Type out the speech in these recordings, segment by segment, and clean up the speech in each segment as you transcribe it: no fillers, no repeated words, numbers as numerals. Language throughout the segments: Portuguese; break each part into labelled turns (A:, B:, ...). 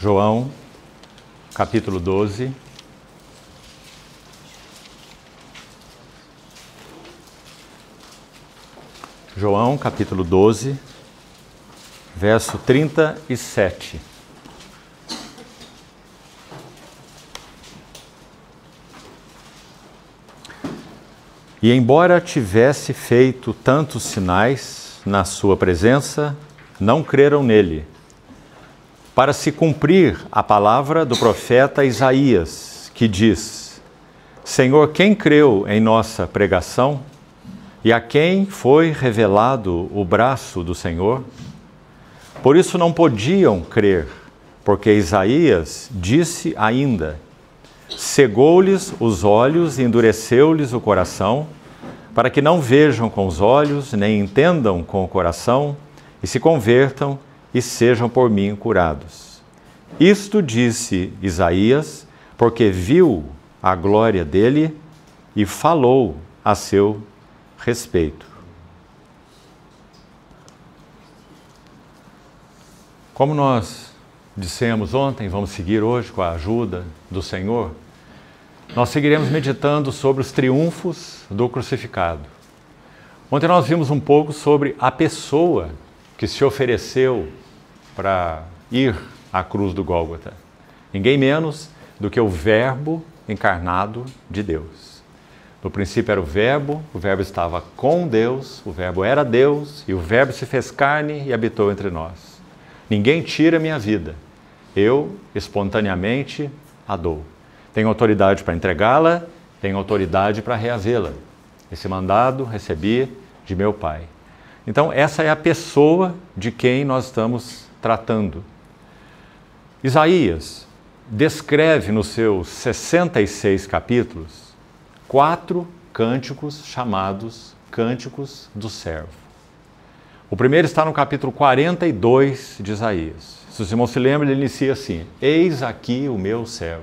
A: João, capítulo 12. João, capítulo 12, verso 37. E embora tivesse feito tantos sinais na sua presença, não creram nele, para se cumprir a palavra do profeta Isaías, que diz: Senhor, quem creu em nossa pregação? E a quem foi revelado o braço do Senhor? Por isso não podiam crer, porque Isaías disse ainda: cegou-lhes os olhos e endureceu-lhes o coração, para que não vejam com os olhos, nem entendam com o coração, e se convertam e sejam por mim curados. Isto disse Isaías, porque viu a glória dele e falou a seu respeito. Como nós dissemos ontem, vamos seguir hoje com a ajuda do Senhor, nós seguiremos meditando sobre os triunfos do crucificado. Ontem nós vimos um pouco sobre a pessoa que se ofereceu para ir à cruz do Gólgota. Ninguém menos do que o Verbo encarnado de Deus. No princípio era o Verbo estava com Deus, o Verbo era Deus, e o Verbo se fez carne e habitou entre nós. Ninguém tira minha vida, eu espontaneamente a dou. Tenho autoridade para entregá-la, tenho autoridade para reavê-la. Esse mandado recebi de meu Pai. Então, essa é a pessoa de quem nós estamos tratando. Isaías descreve nos seus 66 capítulos 4 cânticos chamados Cânticos do Servo. O primeiro está no capítulo 42 de Isaías. Se os irmãos se lembram, ele inicia assim: eis aqui o meu servo,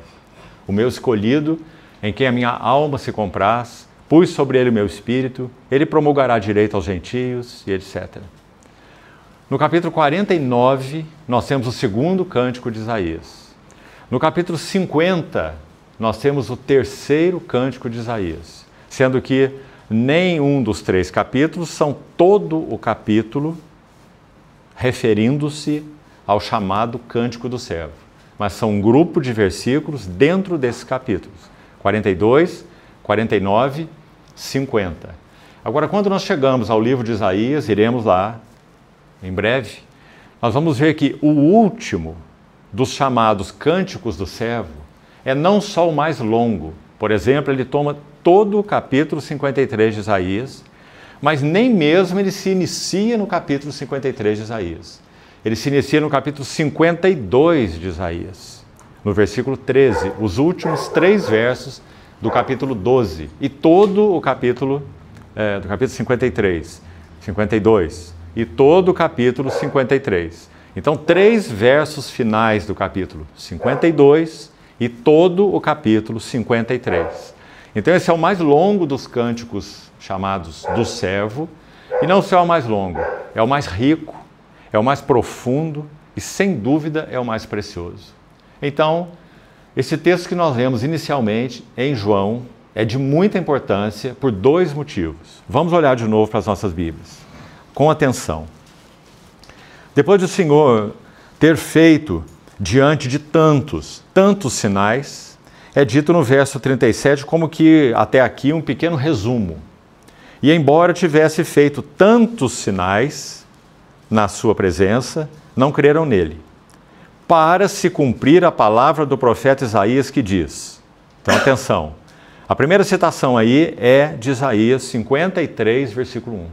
A: o meu escolhido, em quem a minha alma se compraz, pus sobre ele o meu espírito, ele promulgará direito aos gentios, e etc. No capítulo 49, nós temos o segundo cântico de Isaías. No capítulo 50, nós temos o terceiro cântico de Isaías, sendo que nenhum dos 3 capítulos são todo o capítulo referindo-se ao chamado Cântico do Servo, mas são um grupo de versículos dentro desses capítulos, 42, 49, 50. Agora, quando nós chegamos ao livro de Isaías, iremos lá em breve, nós vamos ver que o último dos chamados Cânticos do Servo é não só o mais longo. Por exemplo, ele toma todo o capítulo 53 de Isaías, mas nem mesmo ele se inicia no capítulo 53 de Isaías. Ele se inicia no capítulo 52 de Isaías, no versículo 13, os últimos 3 versos do capítulo 12, e todo o capítulo, do capítulo 53, 52, e todo o capítulo 53. Então, 3 versos finais do capítulo 52 e todo o capítulo 53. Então, esse é o mais longo dos cânticos chamados do servo, e não só é o mais longo, é o mais rico, é o mais profundo e, sem dúvida, é o mais precioso. Então, esse texto que nós lemos inicialmente em João é de muita importância por 2 motivos. Vamos olhar de novo para as nossas Bíblias, com atenção. Depois do Senhor ter feito diante de tantos sinais, é dito no verso 37 como que até aqui um pequeno resumo. E embora tivesse feito tantos sinais na sua presença, não creram nele, para se cumprir a palavra do profeta Isaías que diz. Então, atenção. A primeira citação aí é de Isaías 53, versículo 1.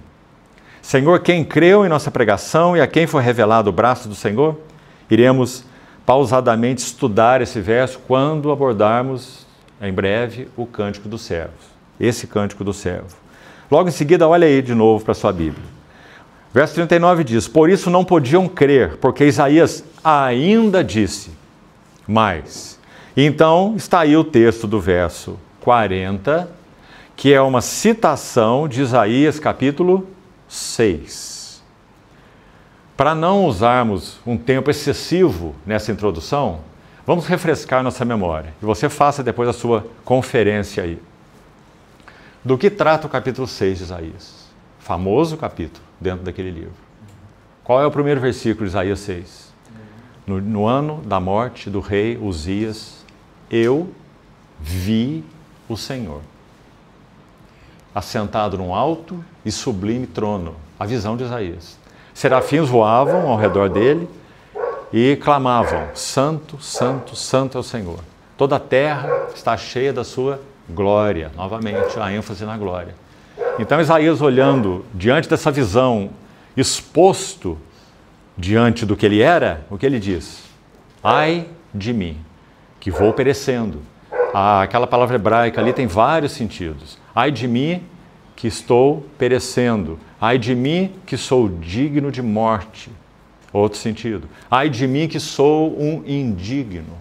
A: Senhor, quem creu em nossa pregação e a quem foi revelado o braço do Senhor? Iremos pausadamente estudar esse verso quando abordarmos em breve o Cântico do Servo. Esse Cântico do Servo. Logo em seguida, olha aí de novo para a sua Bíblia. Verso 39 diz: por isso não podiam crer, porque Isaías ainda disse, mas. Então está aí o texto do verso 40, que é uma citação de Isaías capítulo 6. para não usarmos um tempo excessivo nessa introdução, vamos refrescar nossa memória. E você faça depois a sua conferência aí. Do que trata o capítulo 6 de Isaías? Famoso capítulo dentro daquele livro. Qual é o primeiro versículo de Isaías 6? No ano da morte do rei Uzias, eu vi o Senhor assentado num alto e sublime trono. A visão de Isaías. Serafins voavam ao redor dele e clamavam: Santo, Santo, Santo é o Senhor. Toda a terra está cheia da sua glória. Novamente, a ênfase na glória. Então Isaías, olhando diante dessa visão, exposto diante do que ele era, o que ele diz? Ai de mim, que vou perecendo. Aquela palavra hebraica ali tem vários sentidos. Ai de mim, que estou perecendo. Ai de mim, que sou digno de morte. Outro sentido. Ai de mim, que sou um indigno.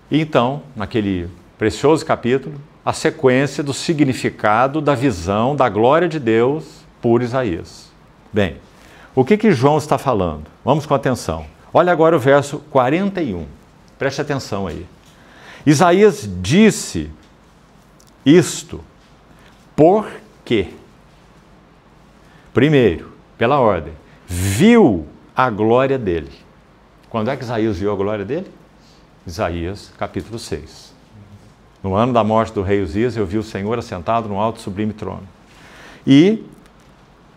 A: E então, naquele precioso capítulo, a sequência do significado da visão da glória de Deus por Isaías. Bem, o que João está falando? Vamos com atenção. Olha agora o verso 41. Preste atenção aí. Isaías disse isto por quê? Primeiro, pela ordem, viu a glória dele. Quando é que Isaías viu a glória dele? Isaías, capítulo 6. No ano da morte do rei Uzias, eu vi o Senhor assentado no alto e sublime trono. E,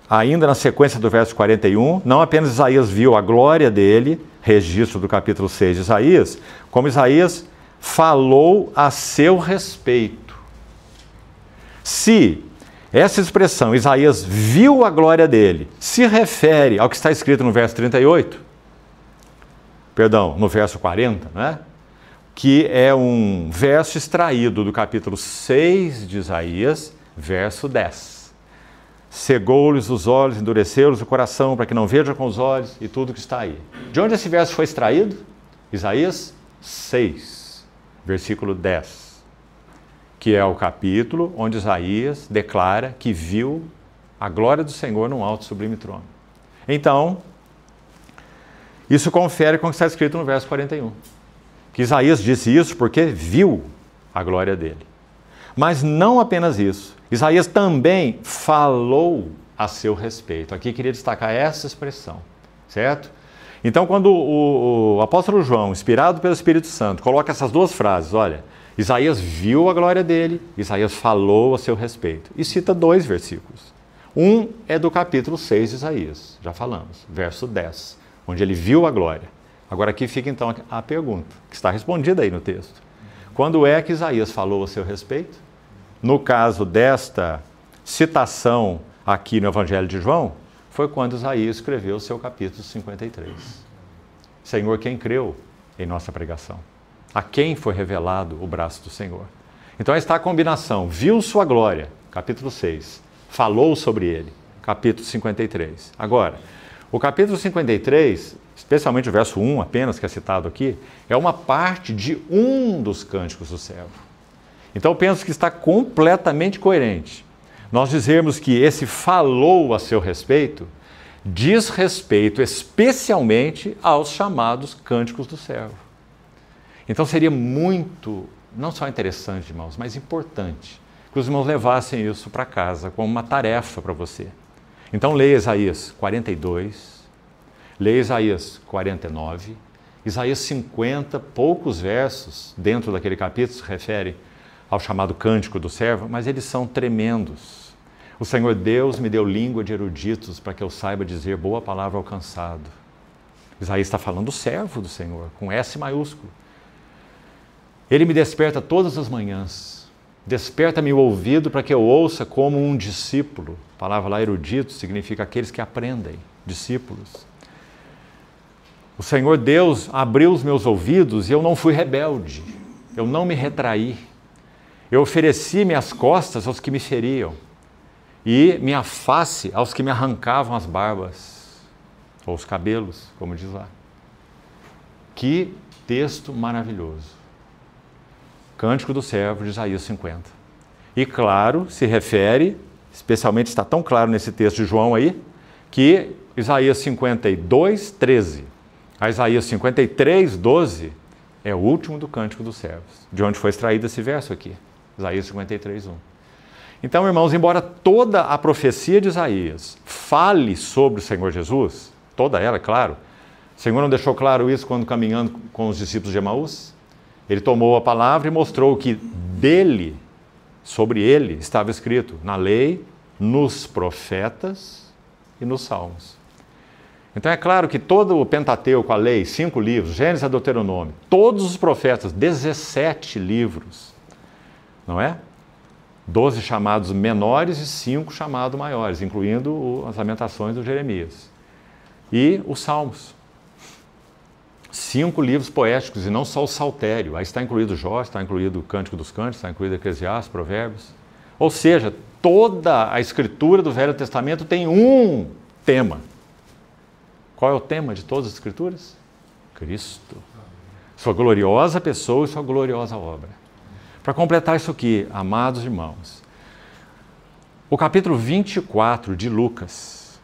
A: ainda na sequência do verso 41, não apenas Isaías viu a glória dele, registro do capítulo 6 de Isaías, como Isaías falou a seu respeito. Se essa expressão, Isaías viu a glória dele, se refere ao que está escrito no verso 38, perdão, no verso 40, não é? Que é um verso extraído do capítulo 6 de Isaías, verso 10. Cegou-lhes os olhos, endureceu-lhes o coração, para que não vejam com os olhos, e tudo que está aí. De onde esse verso foi extraído? Isaías 6, versículo 10. Que é o capítulo onde Isaías declara que viu a glória do Senhor num alto e sublime trono. Então, isso confere com o que está escrito no verso 41. Que Isaías disse isso porque viu a glória dele. Mas não apenas isso. Isaías também falou a seu respeito. Aqui queria destacar essa expressão, certo? Então, quando o apóstolo João, inspirado pelo Espírito Santo, coloca essas duas frases, olha, Isaías viu a glória dele, Isaías falou a seu respeito. E cita dois versículos. Um é do capítulo 6 de Isaías, já falamos, verso 10, onde ele viu a glória. Agora aqui fica então a pergunta, que está respondida aí no texto. Quando é que Isaías falou a seu respeito? No caso desta citação aqui no Evangelho de João, foi quando Isaías escreveu o seu capítulo 53. Senhor, quem creu em nossa pregação? A quem foi revelado o braço do Senhor? Então aí está a combinação. Viu sua glória, capítulo 6. Falou sobre ele, capítulo 53. Agora, o capítulo 53, especialmente o verso 1 apenas, que é citado aqui, é uma parte de um dos cânticos do servo. Então eu penso que está completamente coerente nós dizermos que esse falou a seu respeito diz respeito especialmente aos chamados cânticos do servo. Então seria muito, não só interessante, irmãos, mas importante que os irmãos levassem isso para casa como uma tarefa para você. Então leia Isaías 42, leia Isaías 49, Isaías 50, poucos versos dentro daquele capítulo se refere ao chamado cântico do servo, mas eles são tremendos. O Senhor Deus me deu língua de eruditos para que eu saiba dizer boa palavra ao cansado. Isaías está falando do servo do Senhor, com S maiúsculo. Ele me desperta todas as manhãs, desperta-me o ouvido para que eu ouça como um discípulo. A palavra lá erudito significa aqueles que aprendem, discípulos. O Senhor Deus abriu os meus ouvidos e eu não fui rebelde, eu não me retraí. Eu ofereci minhas costas aos que me feriam e minha face aos que me arrancavam as barbas, ou os cabelos, como diz lá. Que texto maravilhoso. Cântico do servo de Isaías 50. E claro, se refere, especialmente está tão claro nesse texto de João aí, que Isaías 52, 13 a Isaías 53, 12 é o último do Cântico dos Servos, de onde foi extraído esse verso aqui, Isaías 53, 1. Então, irmãos, embora toda a profecia de Isaías fale sobre o Senhor Jesus, toda ela, claro, o Senhor não deixou claro isso quando caminhando com os discípulos de Emaús? Ele tomou a palavra e mostrou que dele, sobre ele, estava escrito na lei, nos profetas e nos salmos. Então é claro que todo o Pentateuco, a lei, 5 livros, Gênesis a Deuteronômio, todos os profetas, 17 livros, não é? 12 chamados menores e 5 chamados maiores, incluindo as lamentações do Jeremias. E os salmos. 5 livros poéticos, e não só o saltério. Aí está incluído Jó, está incluído o Cântico dos Cânticos, está incluído Eclesiastes, Provérbios. Ou seja, toda a escritura do Velho Testamento tem um tema. Qual é o tema de todas as escrituras? Cristo. Sua gloriosa pessoa e sua gloriosa obra. Para completar isso aqui, amados irmãos, o capítulo 24 de Lucas,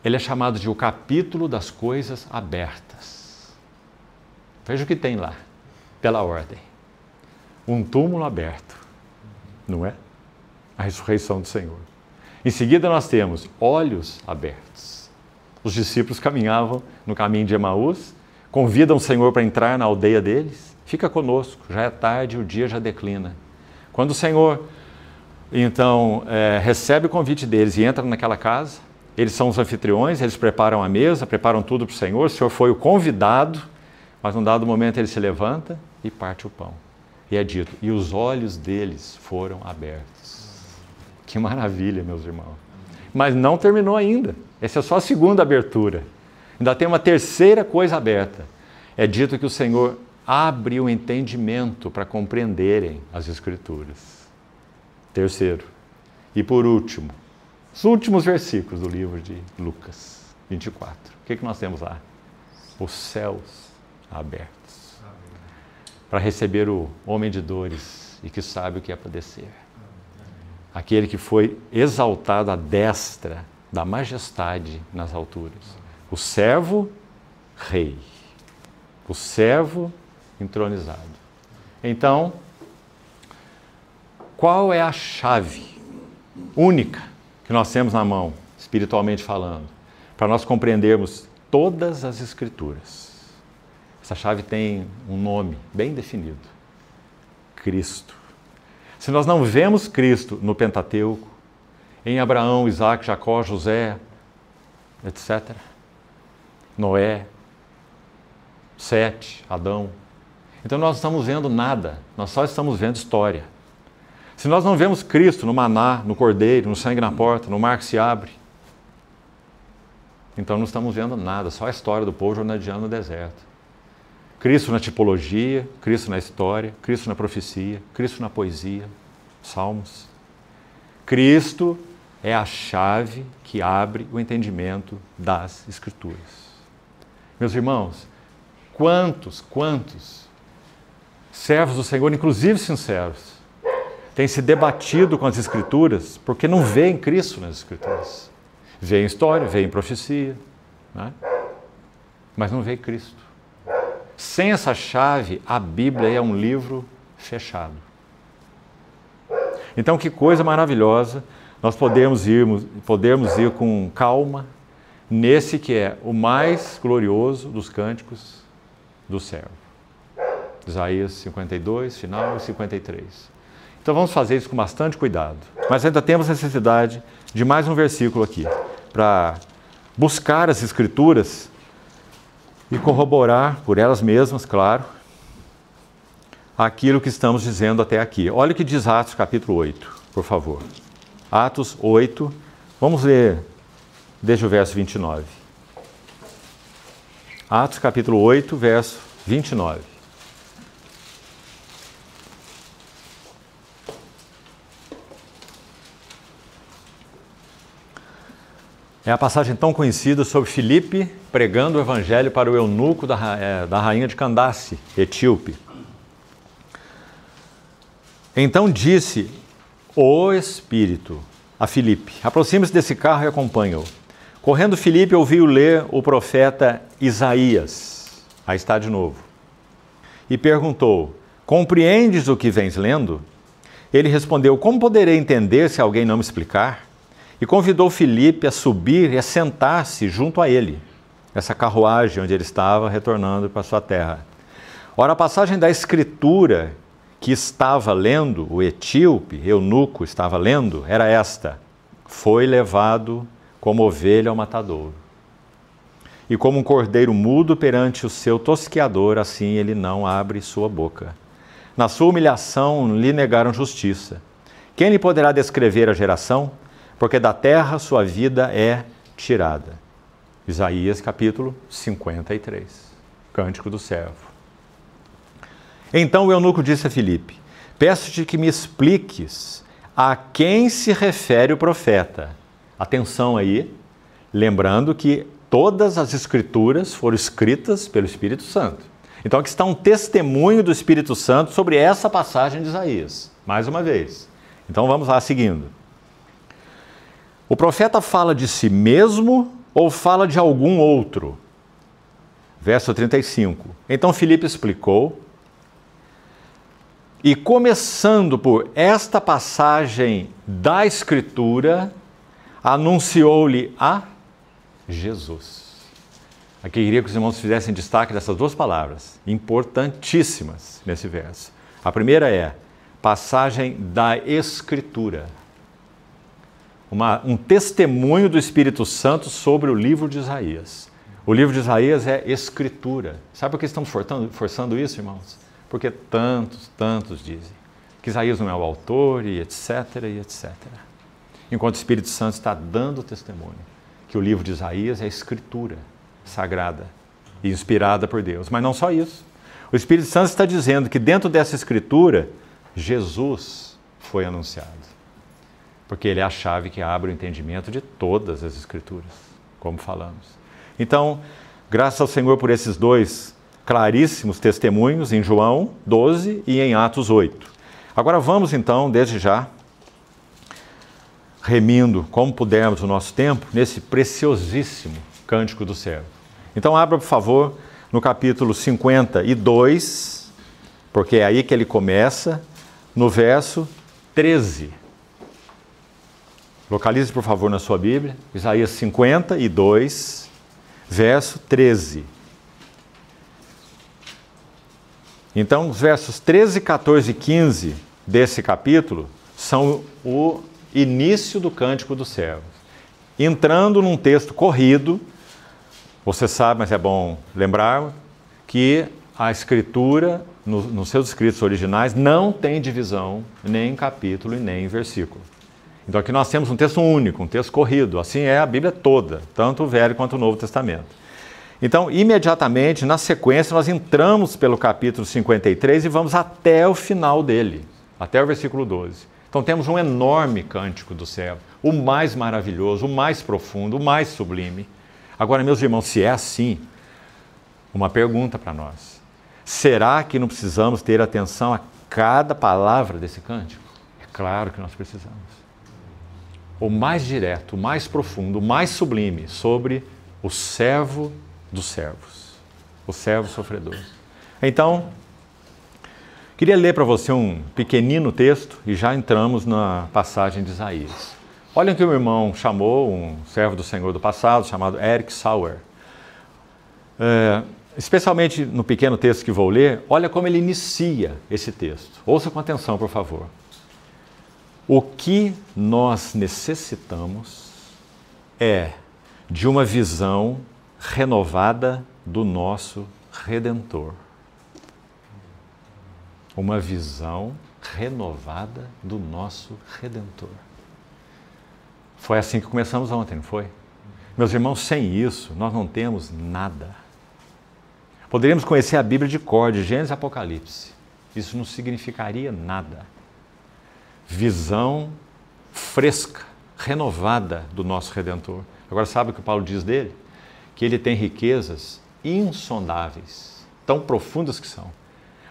A: ele é chamado de o capítulo das coisas abertas. Veja o que tem lá, pela ordem. Um túmulo aberto, não é? A ressurreição do Senhor. Em seguida nós temos olhos abertos. Os discípulos caminhavam no caminho de Emaús, convidam o Senhor para entrar na aldeia deles. Fica conosco, já é tarde, o dia já declina. Quando o Senhor, então, recebe o convite deles e entra naquela casa, eles são os anfitriões, eles preparam a mesa, preparam tudo para o Senhor foi o convidado, mas num dado momento ele se levanta e parte o pão. E é dito, e os olhos deles foram abertos. Que maravilha, meus irmãos. Mas não terminou ainda. Essa é só a segunda abertura. Ainda tem uma terceira coisa aberta. É dito que o Senhor abre o entendimento para compreenderem as Escrituras. Terceiro. E por último, os últimos versículos do livro de Lucas 24. O que nós temos lá? Os céus abertos. Para receber o homem de dores e que sabe o que é padecer. Aquele que foi exaltado à destra da majestade nas alturas. O servo rei. O servo entronizado. Então, qual é a chave única que nós temos na mão, espiritualmente falando, para nós compreendermos todas as Escrituras? Essa chave tem um nome bem definido. Cristo. Se nós não vemos Cristo no Pentateuco, em Abraão, Isaac, Jacó, José, etc., Noé, Sete, Adão, então nós não estamos vendo nada, nós só estamos vendo história. Se nós não vemos Cristo no maná, no cordeiro, no sangue na porta, no mar que se abre, então não estamos vendo nada, só a história do povo jornaleando no deserto. Cristo na tipologia, Cristo na história, Cristo na profecia, Cristo na poesia, salmos. Cristo é a chave que abre o entendimento das Escrituras. Meus irmãos, quantos servos do Senhor, inclusive sinceros, têm se debatido com as Escrituras porque não veem Cristo nas Escrituras. Veem história, veem profecia, né? Mas não veem Cristo. Sem essa chave, a Bíblia é um livro fechado. Então, que coisa maravilhosa nós podemos ir com calma nesse que é o mais glorioso dos cânticos do servo. Isaías 52, final, e 53. Então vamos fazer isso com bastante cuidado. Mas ainda temos necessidade de mais um versículo aqui, para buscar as Escrituras e corroborar por elas mesmas, claro, aquilo que estamos dizendo até aqui. Olha o que diz Atos capítulo 8, por favor. Atos 8, vamos ler desde o verso 29. Atos capítulo 8, verso 29. É a passagem tão conhecida sobre Filipe pregando o evangelho para o eunuco da rainha de Candace, etíope. Então disse o Espírito a Filipe: aproxime-se desse carro e acompanhe-o. Correndo Filipe ouviu ler o profeta Isaías. Aí está de novo. E perguntou: compreendes o que vens lendo? Ele respondeu: como poderei entender se alguém não me explicar? E convidou Filipe a subir e a sentar-se junto a ele, essa carruagem onde ele estava retornando para sua terra. Ora, a passagem da escritura que estava lendo, o etíope, eunuco, estava lendo, era esta: foi levado como ovelha ao matadouro. E como um cordeiro mudo perante o seu tosqueador, assim ele não abre sua boca. Na sua humilhação lhe negaram justiça. Quem lhe poderá descrever a geração? Porque da terra sua vida é tirada. Isaías capítulo 53, Cântico do Servo. Então o eunuco disse a Filipe: peço-te que me expliques a quem se refere o profeta. Atenção aí, lembrando que todas as escrituras foram escritas pelo Espírito Santo. Então aqui está um testemunho do Espírito Santo sobre essa passagem de Isaías, mais uma vez. Então vamos lá, seguindo. O profeta fala de si mesmo ou fala de algum outro? Verso 35. Então Filipe explicou, e começando por esta passagem da Escritura, anunciou-lhe a Jesus. Aqui queria que os irmãos fizessem destaque dessas duas palavras, importantíssimas nesse verso. A primeira é passagem da Escritura. Um testemunho do Espírito Santo sobre o livro de Isaías. O livro de Isaías é Escritura. Sabe por que estamos forçando isso, irmãos? Porque tantos dizem que Isaías não é o autor e etc, e etc. Enquanto o Espírito Santo está dando testemunho que o livro de Isaías é Escritura sagrada e inspirada por Deus. Mas não só isso. O Espírito Santo está dizendo que dentro dessa Escritura, Jesus foi anunciado. Porque ele é a chave que abre o entendimento de todas as Escrituras, como falamos. Então, graças ao Senhor por esses dois claríssimos testemunhos em João 12 e em Atos 8. Agora vamos então, desde já, remindo como pudermos o nosso tempo, nesse preciosíssimo Cântico do Servo. Então abra, por favor, no capítulo 52, porque é aí que ele começa, no verso 13. Localize, por favor, na sua Bíblia, Isaías 52, verso 13. Então, os versos 13, 14 e 15 desse capítulo são o início do Cântico dos Servos. Entrando num texto corrido, você sabe, mas é bom lembrar, que a Escritura, nos seus escritos originais, não tem divisão nem em capítulo e nem em versículo. Então aqui nós temos um texto único, um texto corrido, assim é a Bíblia toda, tanto o Velho quanto o Novo Testamento. Então, imediatamente, na sequência, nós entramos pelo capítulo 53 e vamos até o final dele, até o versículo 12. Então temos um enorme cântico do céu, o mais maravilhoso, o mais profundo, o mais sublime. Agora, meus irmãos, se é assim, uma pergunta para nós. Será que não precisamos ter atenção a cada palavra desse cântico? É claro que nós precisamos. O mais direto, o mais profundo, o mais sublime sobre o servo dos servos, o servo sofredor. Então, queria ler para você um pequenino texto e já entramos na passagem de Isaías. Olha que o meu irmão chamou, um servo do Senhor do passado, chamado Eric Sauer. Especialmente no pequeno texto que vou ler, olha como ele inicia esse texto. Ouça com atenção, por favor. O que nós necessitamos é de uma visão renovada do nosso Redentor. Uma visão renovada do nosso Redentor. Foi assim que começamos ontem, não foi? Meus irmãos, sem isso, nós não temos nada. Poderíamos conhecer a Bíblia de cor, de Gênesis e Apocalipse. Isso não significaria nada. Visão fresca, renovada do nosso Redentor. Agora, sabe o que Paulo diz dele? Que ele tem riquezas insondáveis, tão profundas que são.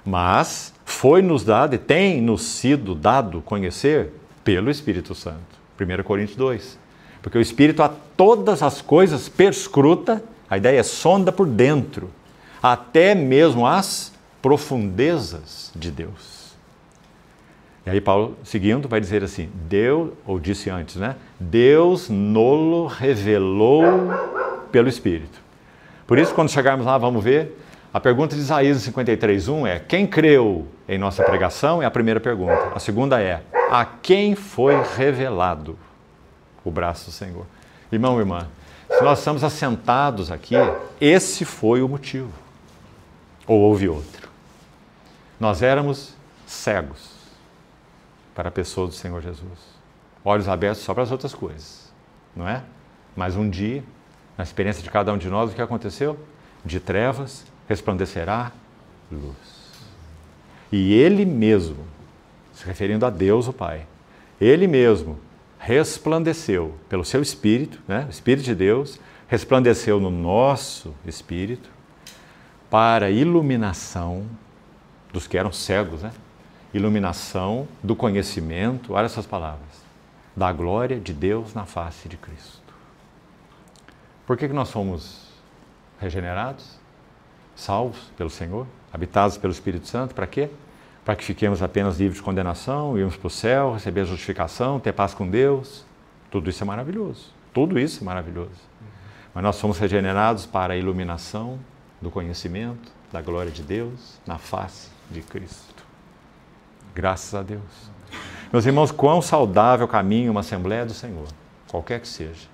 A: Mas foi-nos dado e tem-nos sido dado conhecer pelo Espírito Santo. 1 Coríntios 2. Porque o Espírito a todas as coisas perscruta, a ideia é sonda por dentro, até mesmo as profundezas de Deus. E aí Paulo, seguindo, vai dizer assim, Deus, ou disse antes, né? Deus nolo revelou pelo Espírito. Por isso, quando chegarmos lá, vamos ver, a pergunta de Isaías 53:1 é, quem creu em nossa pregação? É a primeira pergunta. A segunda é, a quem foi revelado o braço do Senhor? Irmão, irmã, se nós estamos assentados aqui, esse foi o motivo. Ou houve outro. Nós éramos cegos para a pessoa do Senhor Jesus. Olhos abertos só para as outras coisas, não é? Mas um dia, na experiência de cada um de nós, o que aconteceu? De trevas resplandecerá luz. E Ele mesmo, se referindo a Deus o Pai, Ele mesmo resplandeceu pelo seu Espírito, né? O Espírito de Deus resplandeceu no nosso Espírito para a iluminação dos que eram cegos, né? Iluminação do conhecimento, olha essas palavras, da glória de Deus na face de Cristo. Por que nós somos regenerados, salvos pelo Senhor, habitados pelo Espírito Santo? Para quê? Para que fiquemos apenas livres de condenação, irmos para o céu, receber a justificação, ter paz com Deus. Tudo isso é maravilhoso. Tudo isso é maravilhoso. Mas nós somos regenerados para a iluminação do conhecimento, da glória de Deus na face de Cristo. Graças a Deus. Meus irmãos, quão saudável caminho uma Assembleia do Senhor, qualquer que seja,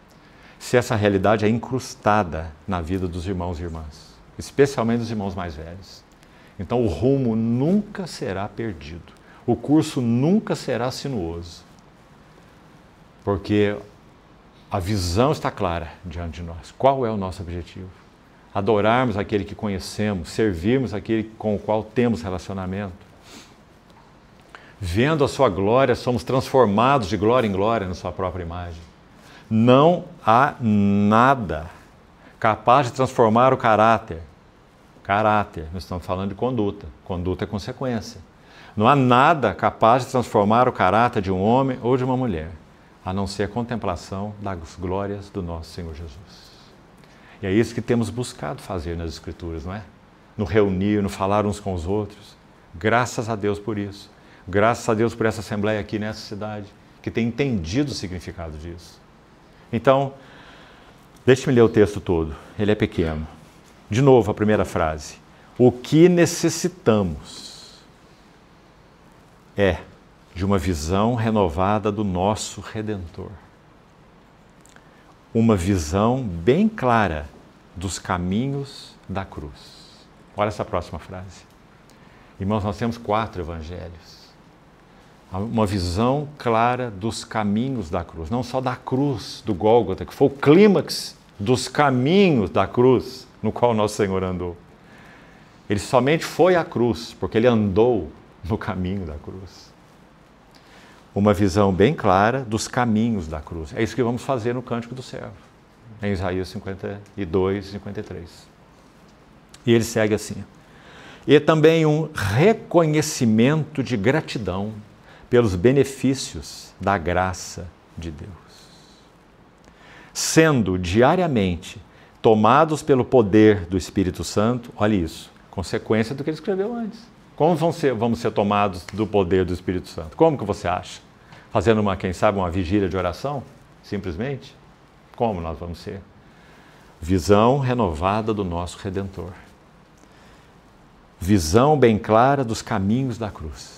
A: se essa realidade é incrustada na vida dos irmãos e irmãs, especialmente dos irmãos mais velhos. Então o rumo nunca será perdido, o curso nunca será sinuoso, porque a visão está clara diante de nós. Qual é o nosso objetivo? Adorarmos aquele que conhecemos, servirmos aquele com o qual temos relacionamento. Vendo a sua glória, somos transformados de glória em glória na sua própria imagem. Não há nada capaz de transformar o caráter. Caráter, nós estamos falando de conduta. Conduta é consequência. Não há nada capaz de transformar o caráter de um homem ou de uma mulher, a não ser a contemplação das glórias do nosso Senhor Jesus. E é isso que temos buscado fazer nas Escrituras, não é? No reunir, no falar uns com os outros. Graças a Deus por isso. Graças a Deus por essa Assembleia aqui nessa cidade, que tem entendido o significado disso. Então, deixe-me ler o texto todo, ele é pequeno. De novo, a primeira frase. O que necessitamos é de uma visão renovada do nosso Redentor. Uma visão bem clara dos caminhos da cruz. Olha essa próxima frase. Irmãos, nós temos 4 evangelhos. Uma visão clara dos caminhos da cruz, não só da cruz do Gólgota, que foi o clímax dos caminhos da cruz no qual nosso Senhor andou. Ele somente foi à cruz, porque ele andou no caminho da cruz. Uma visão bem clara dos caminhos da cruz. É isso que vamos fazer no Cântico do Servo, em Isaías 52, 53. E ele segue assim. E também um reconhecimento de gratidão pelos benefícios da graça de Deus. Sendo diariamente tomados pelo poder do Espírito Santo, olha isso, consequência do que ele escreveu antes. Como vamos ser tomados do poder do Espírito Santo? Como que você acha? Fazendo quem sabe, uma vigília de oração? Simplesmente? Como nós vamos ser? Visão renovada do nosso Redentor. Visão bem clara dos caminhos da cruz.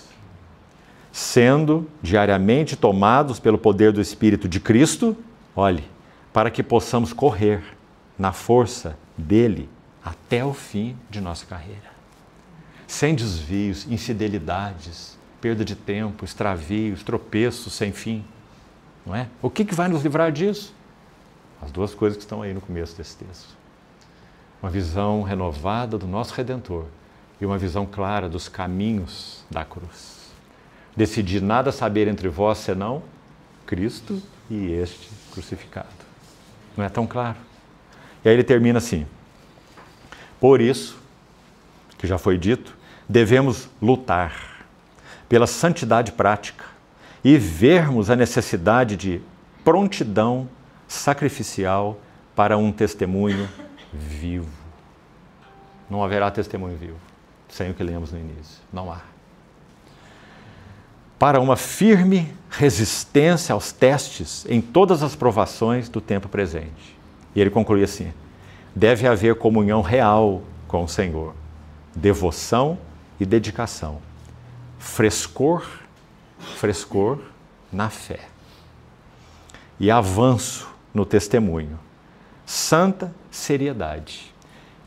A: Sendo diariamente tomados pelo poder do Espírito de Cristo, olhe, para que possamos correr na força dele até o fim de nossa carreira. Sem desvios, infidelidades, perda de tempo, extravios, tropeços sem fim. Não é? O que vai nos livrar disso? As 2 coisas que estão aí no começo desse texto. Uma visão renovada do nosso Redentor e uma visão clara dos caminhos da cruz. Decidi nada saber entre vós, senão Cristo e este crucificado. Não é tão claro? E aí ele termina assim. Por isso, que já foi dito, devemos lutar pela santidade prática e vermos a necessidade de prontidão sacrificial para um testemunho vivo. Não haverá testemunho vivo, sem o que lemos no início. Não há. Para uma firme resistência aos testes em todas as provações do tempo presente. E ele conclui assim: deve haver comunhão real com o Senhor, devoção e dedicação, frescor na fé e avanço no testemunho, santa seriedade.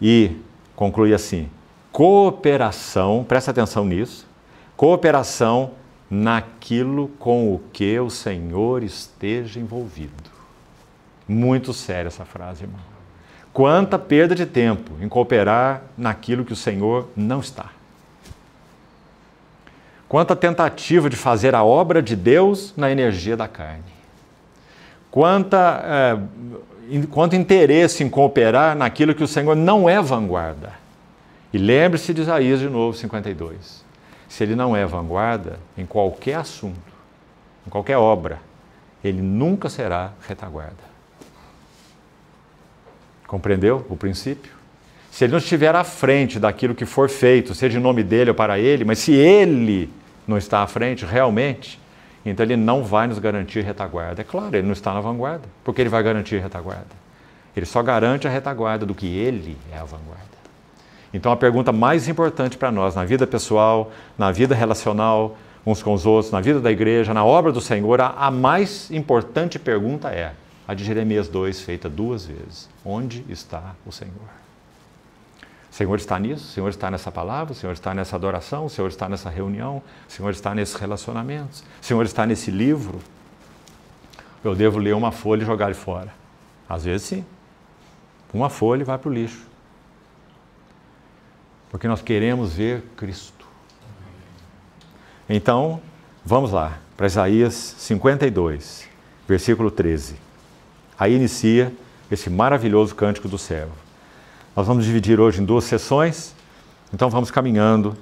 A: E conclui assim: cooperação, presta atenção nisso, cooperação naquilo com o que o Senhor esteja envolvido. Muito séria essa frase, irmão. Quanta perda de tempo em cooperar naquilo que o Senhor não está. Quanta tentativa de fazer a obra de Deus na energia da carne. Quanto interesse em cooperar naquilo que o Senhor não é vanguarda. E lembre-se de Isaías de novo, 52. Se ele não é vanguarda em qualquer assunto, em qualquer obra, ele nunca será retaguarda. Compreendeu o princípio? Se ele não estiver à frente daquilo que for feito, seja em nome dele ou para ele, mas se ele não está à frente realmente, então ele não vai nos garantir retaguarda. É claro, ele não está na vanguarda. Por que ele vai garantir retaguarda? Ele só garante a retaguarda do que ele é a vanguarda. Então a pergunta mais importante para nós, na vida pessoal, na vida relacional, uns com os outros, na vida da igreja, na obra do Senhor, a mais importante pergunta é a de Jeremias 2, feita 2 vezes. Onde está o Senhor? O Senhor está nisso? O Senhor está nessa palavra? O Senhor está nessa adoração? O Senhor está nessa reunião? O Senhor está nesses relacionamentos? O Senhor está nesse livro? Eu devo ler uma folha e jogar ele fora? Às vezes sim. Uma folha vai para o lixo. Porque nós queremos ver Cristo. Então, vamos lá, para Isaías 52, versículo 13. Aí inicia esse maravilhoso cântico do servo. Nós vamos dividir hoje em 2 sessões, então vamos caminhando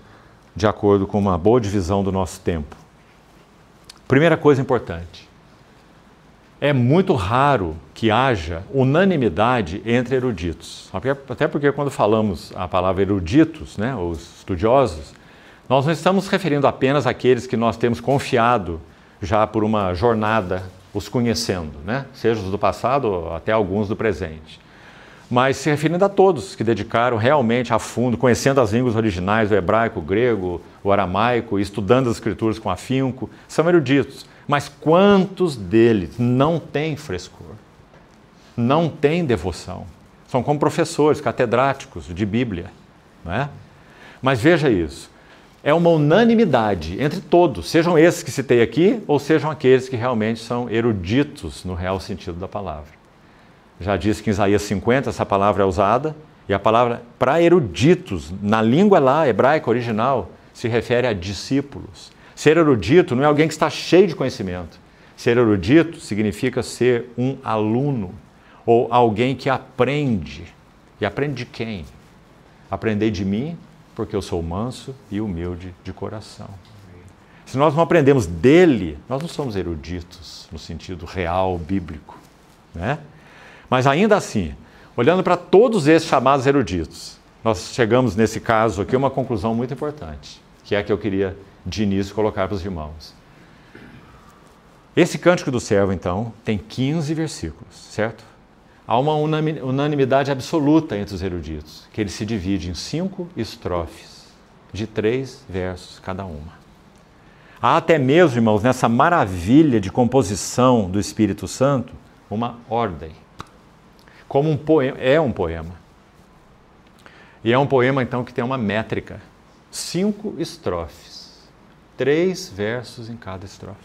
A: de acordo com uma boa divisão do nosso tempo. Primeira coisa importante. É muito raro que haja unanimidade entre eruditos. Até porque quando falamos a palavra eruditos, né, os estudiosos, nós não estamos referindo apenas àqueles que nós temos confiado já por uma jornada os conhecendo, né, seja os do passado ou até alguns do presente. Mas se referindo a todos que dedicaram realmente a fundo, conhecendo as línguas originais, o hebraico, o grego, o aramaico, estudando as escrituras com afinco, são eruditos. Mas quantos deles não têm frescor? Não têm devoção? São como professores, catedráticos de Bíblia, não é? Mas veja isso, é uma unanimidade entre todos, sejam esses que citei aqui ou sejam aqueles que realmente são eruditos no real sentido da palavra. Já disse que em Isaías 50 essa palavra é usada, e a palavra para eruditos, na língua lá hebraica original, se refere a discípulos. Ser erudito não é alguém que está cheio de conhecimento. Ser erudito significa ser um aluno, ou alguém que aprende. E aprende de quem? Aprendei de mim, porque eu sou manso e humilde de coração. Se nós não aprendemos dele, nós não somos eruditos no sentido real, bíblico, né? Mas ainda assim, olhando para todos esses chamados eruditos, nós chegamos nesse caso aqui a uma conclusão muito importante, que é a que eu queria de início colocar para os irmãos. Esse cântico do servo, então, tem 15 versículos, certo? Há uma unanimidade absoluta entre os eruditos, que ele se divide em 5 estrofes, de 3 versos cada uma. Há até mesmo, irmãos, nessa maravilha de composição do Espírito Santo, uma ordem. Como um poema, é um poema. E é um poema, então, que tem uma métrica. 5 estrofes, 3 versos em cada estrofe.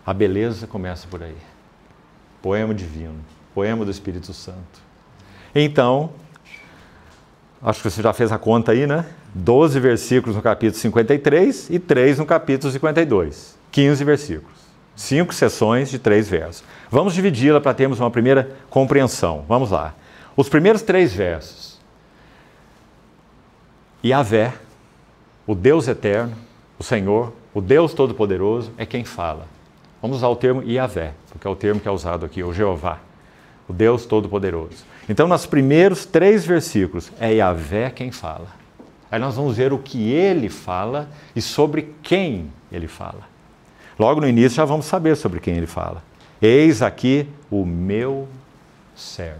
A: A beleza começa por aí. Poema divino, poema do Espírito Santo. Então, acho que você já fez a conta aí, né? 12 versículos no capítulo 53 e 3 no capítulo 52. 15 versículos. 5 sessões de 3 versos. Vamos dividi-la para termos uma primeira compreensão. Vamos lá. Os primeiros 3 versos. Yahvé, o Deus eterno, o Senhor, o Deus Todo-Poderoso, é quem fala. Vamos usar o termo Yahvé, porque é o termo que é usado aqui, o Jeová, o Deus Todo-Poderoso. Então, nos primeiros 3 versículos, é Yahvé quem fala. Aí nós vamos ver o que ele fala e sobre quem ele fala. Logo no início já vamos saber sobre quem ele fala. Eis aqui o meu servo.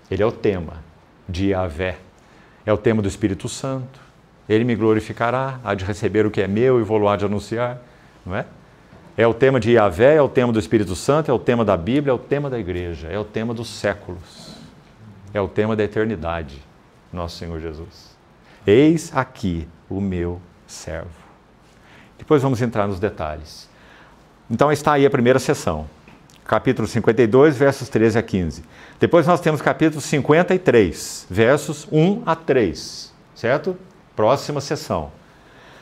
A: Ele é o tema de Yahvé. É o tema do Espírito Santo. Ele me glorificará, há de receber o que é meu e vou-lo há de anunciar. Não é? É o tema de Yahvé, é o tema do Espírito Santo, é o tema da Bíblia, é o tema da igreja, é o tema dos séculos. É o tema da eternidade, nosso Senhor Jesus. Eis aqui o meu servo. Depois vamos entrar nos detalhes. Então está aí a primeira sessão, capítulo 52, versos 13 a 15. Depois nós temos capítulo 53, versos 1 a 3, certo? Próxima sessão,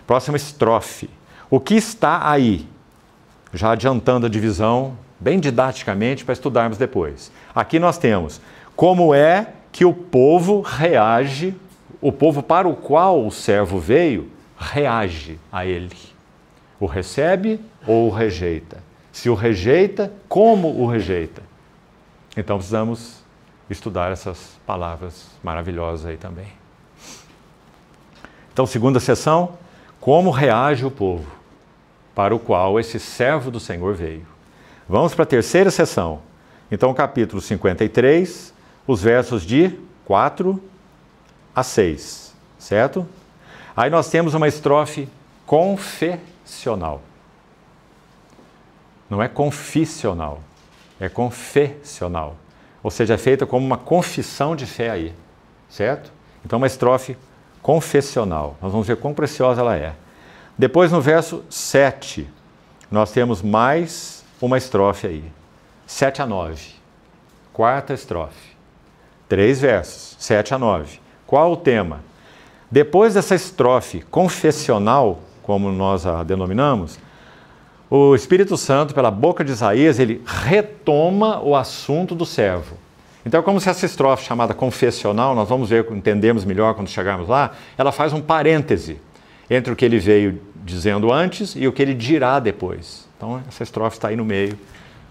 A: próxima estrofe. O que está aí? Já adiantando a divisão, bem didaticamente, para estudarmos depois. Aqui nós temos como é que o povo reage, o povo para o qual o servo veio, reage a ele. O recebe ou o rejeita? Se o rejeita, como o rejeita? Então precisamos estudar essas palavras maravilhosas aí também. Então, segunda sessão, como reage o povo para o qual esse servo do Senhor veio. Vamos para a terceira sessão. Então, capítulo 53, os versos de 4 a 6, certo? Aí nós temos uma estrofe confessional. Não é confissional, é confessional. Ou seja, é feita como uma confissão de fé aí, certo? Então, uma estrofe confessional. Nós vamos ver quão preciosa ela é. Depois, no verso 7, nós temos mais uma estrofe aí. 7 a 9. Quarta estrofe. 3 versos, 7 a 9. Qual o tema? Depois dessa estrofe confessional, como nós a denominamos, o Espírito Santo, pela boca de Isaías, ele retoma o assunto do servo. Então, como se essa estrofe chamada confessional, nós vamos ver, entendemos melhor quando chegarmos lá, ela faz um parêntese entre o que ele veio dizendo antes e o que ele dirá depois. Então, essa estrofe está aí no meio,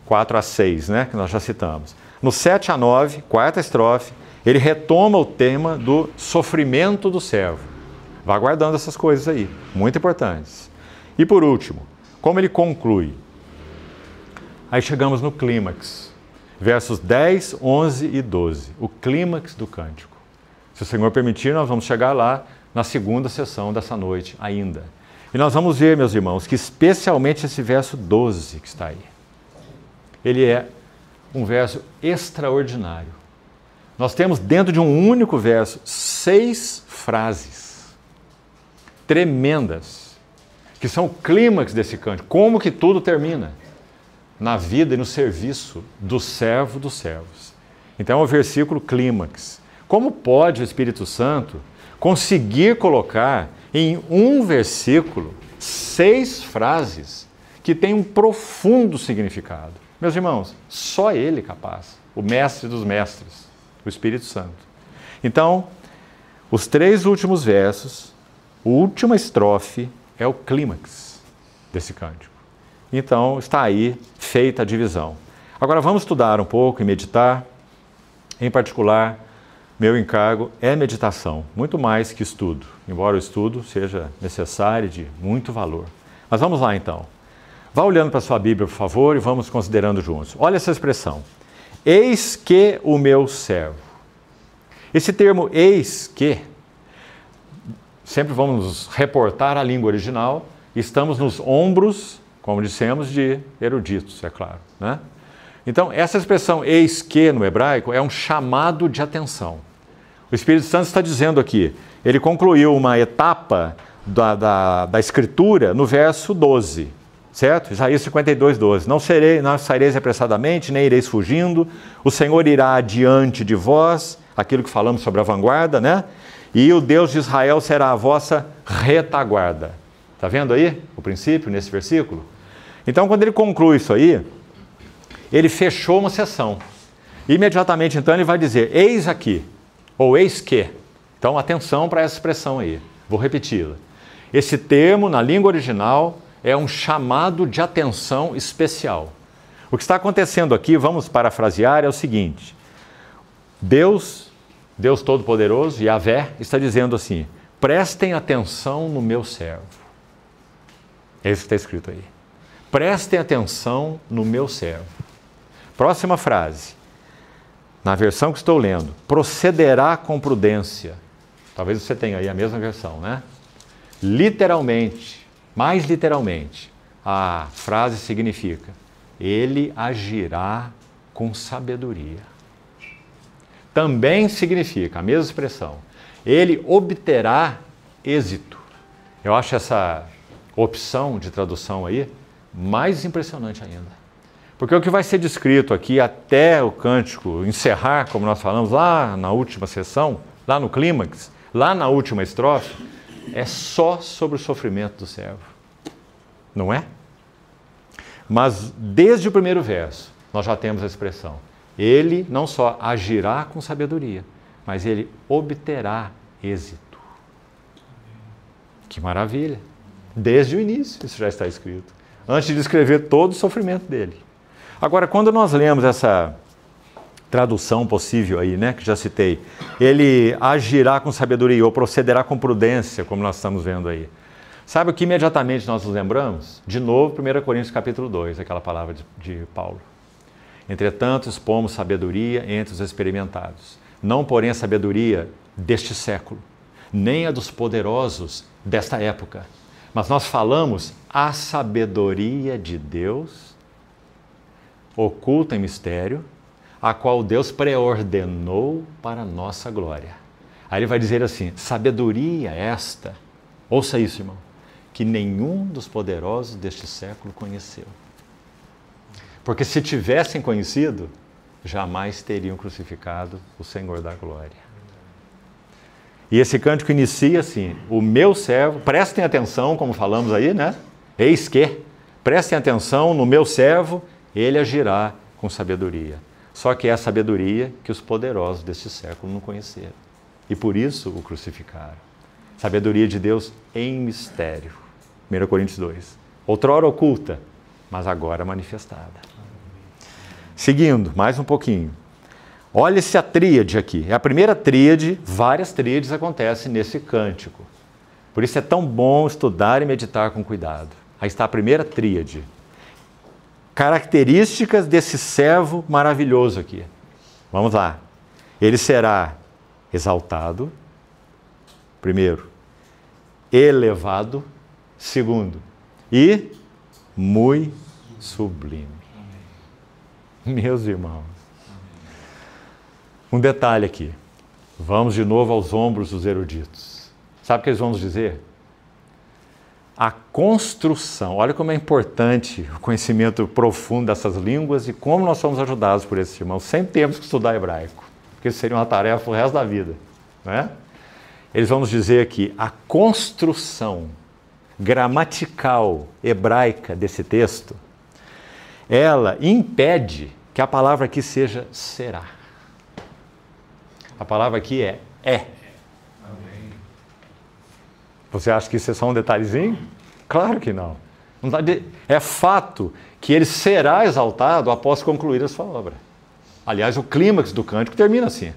A: 4 a 6, né, que nós já citamos. No 7 a 9, quarta estrofe, ele retoma o tema do sofrimento do servo. Vá guardando essas coisas aí, muito importantes. E por último, como ele conclui? Aí chegamos no clímax, versos 10, 11 e 12, o clímax do cântico. Se o Senhor permitir, nós vamos chegar lá na segunda sessão dessa noite ainda. E nós vamos ver, meus irmãos, que especialmente esse verso 12 que está aí, ele é um verso extraordinário. Nós temos dentro de um único verso 6 frases tremendas, que são o clímax desse cântico. Como que tudo termina? Na vida e no serviço do servo dos servos. Então é o versículo clímax. Como pode o Espírito Santo conseguir colocar em um versículo 6 frases que têm um profundo significado? Meus irmãos, só Ele é capaz, o mestre dos mestres, o Espírito Santo. Então, os 3 últimos versos, a última estrofe é o clímax desse cântico. Então, está aí feita a divisão. Agora, vamos estudar um pouco e meditar. Em particular, meu encargo é meditação, muito mais que estudo, embora o estudo seja necessário e de muito valor. Mas vamos lá, então. Vá olhando para a sua Bíblia, por favor, e vamos considerando juntos. Olha essa expressão. Eis que o meu servo. Esse termo eis que, sempre vamos nos reportar à língua original, estamos nos ombros, como dissemos, de eruditos, é claro, né? Então, essa expressão eis que no hebraico é um chamado de atenção. O Espírito Santo está dizendo aqui, ele concluiu uma etapa da Escritura no verso 12, certo? Isaías 52, 12. Não saireis apressadamente, nem ireis fugindo, o Senhor irá adiante de vós, aquilo que falamos sobre a vanguarda, né? E o Deus de Israel será a vossa retaguarda. Está vendo aí o princípio nesse versículo? Então, quando ele conclui isso aí, ele fechou uma sessão. Imediatamente, então, ele vai dizer, eis aqui, ou eis que. Então, atenção para essa expressão aí. Vou repeti-la. Esse termo, na língua original, é um chamado de atenção especial. O que está acontecendo aqui, vamos parafrasear, é o seguinte: Deus Todo-Poderoso, Yahvé, está dizendo assim: prestem atenção no meu servo. É isso que está escrito aí. Prestem atenção no meu servo. Próxima frase. Na versão que estou lendo: procederá com prudência. Talvez você tenha aí a mesma versão, né? Literalmente, mais literalmente, a frase significa: ele agirá com sabedoria. Também significa, a mesma expressão, ele obterá êxito. Eu acho essa opção de tradução aí mais impressionante ainda. Porque o que vai ser descrito aqui até o cântico encerrar, como nós falamos lá na última sessão, lá no clímax, lá na última estrofe, é só sobre o sofrimento do servo. Não é? Mas desde o primeiro verso, nós já temos a expressão: ele não só agirá com sabedoria, mas ele obterá êxito. Que maravilha! Desde o início, isso já está escrito. Antes de descrever todo o sofrimento dele. Agora, quando nós lemos essa tradução possível aí, né, que já citei, ele agirá com sabedoria ou procederá com prudência, como nós estamos vendo aí. Sabe o que imediatamente nós nos lembramos? De novo, 1 Coríntios capítulo 2, aquela palavra de Paulo. Entretanto, expomos sabedoria entre os experimentados, não porém a sabedoria deste século, nem a dos poderosos desta época, mas nós falamos a sabedoria de Deus, oculta em mistério, a qual Deus preordenou para a nossa glória. Aí ele vai dizer assim: sabedoria esta, ouça isso, irmão, que nenhum dos poderosos deste século conheceu. Porque se tivessem conhecido, jamais teriam crucificado o Senhor da glória. E esse cântico inicia assim: o meu servo, prestem atenção, como falamos aí, né? Eis que, prestem atenção no meu servo, ele agirá com sabedoria. Só que é a sabedoria que os poderosos deste século não conheceram. E por isso o crucificaram. Sabedoria de Deus em mistério. 1 Coríntios 2. Outrora oculta, mas agora manifestada. Seguindo, mais um pouquinho. Olha-se a tríade aqui. É a primeira tríade, várias tríades acontecem nesse cântico. Por isso é tão bom estudar e meditar com cuidado. Aí está a primeira tríade. Características desse servo maravilhoso aqui. Vamos lá. Ele será exaltado, primeiro, elevado, segundo, e muito sublime. Meus irmãos, um detalhe aqui. Vamos de novo aos ombros dos eruditos. Sabe o que eles vão nos dizer? A construção, olha como é importante o conhecimento profundo dessas línguas e como nós somos ajudados por esses irmãos. Sempre temos que estudar hebraico, porque isso seria uma tarefa o resto da vida, não é? Eles vão nos dizer aqui, a construção gramatical hebraica desse texto, ela impede que a palavra aqui seja será. A palavra aqui é. Você acha que isso é só um detalhezinho? Claro que não. É fato que ele será exaltado após concluir a sua obra. Aliás, o clímax do cântico termina assim: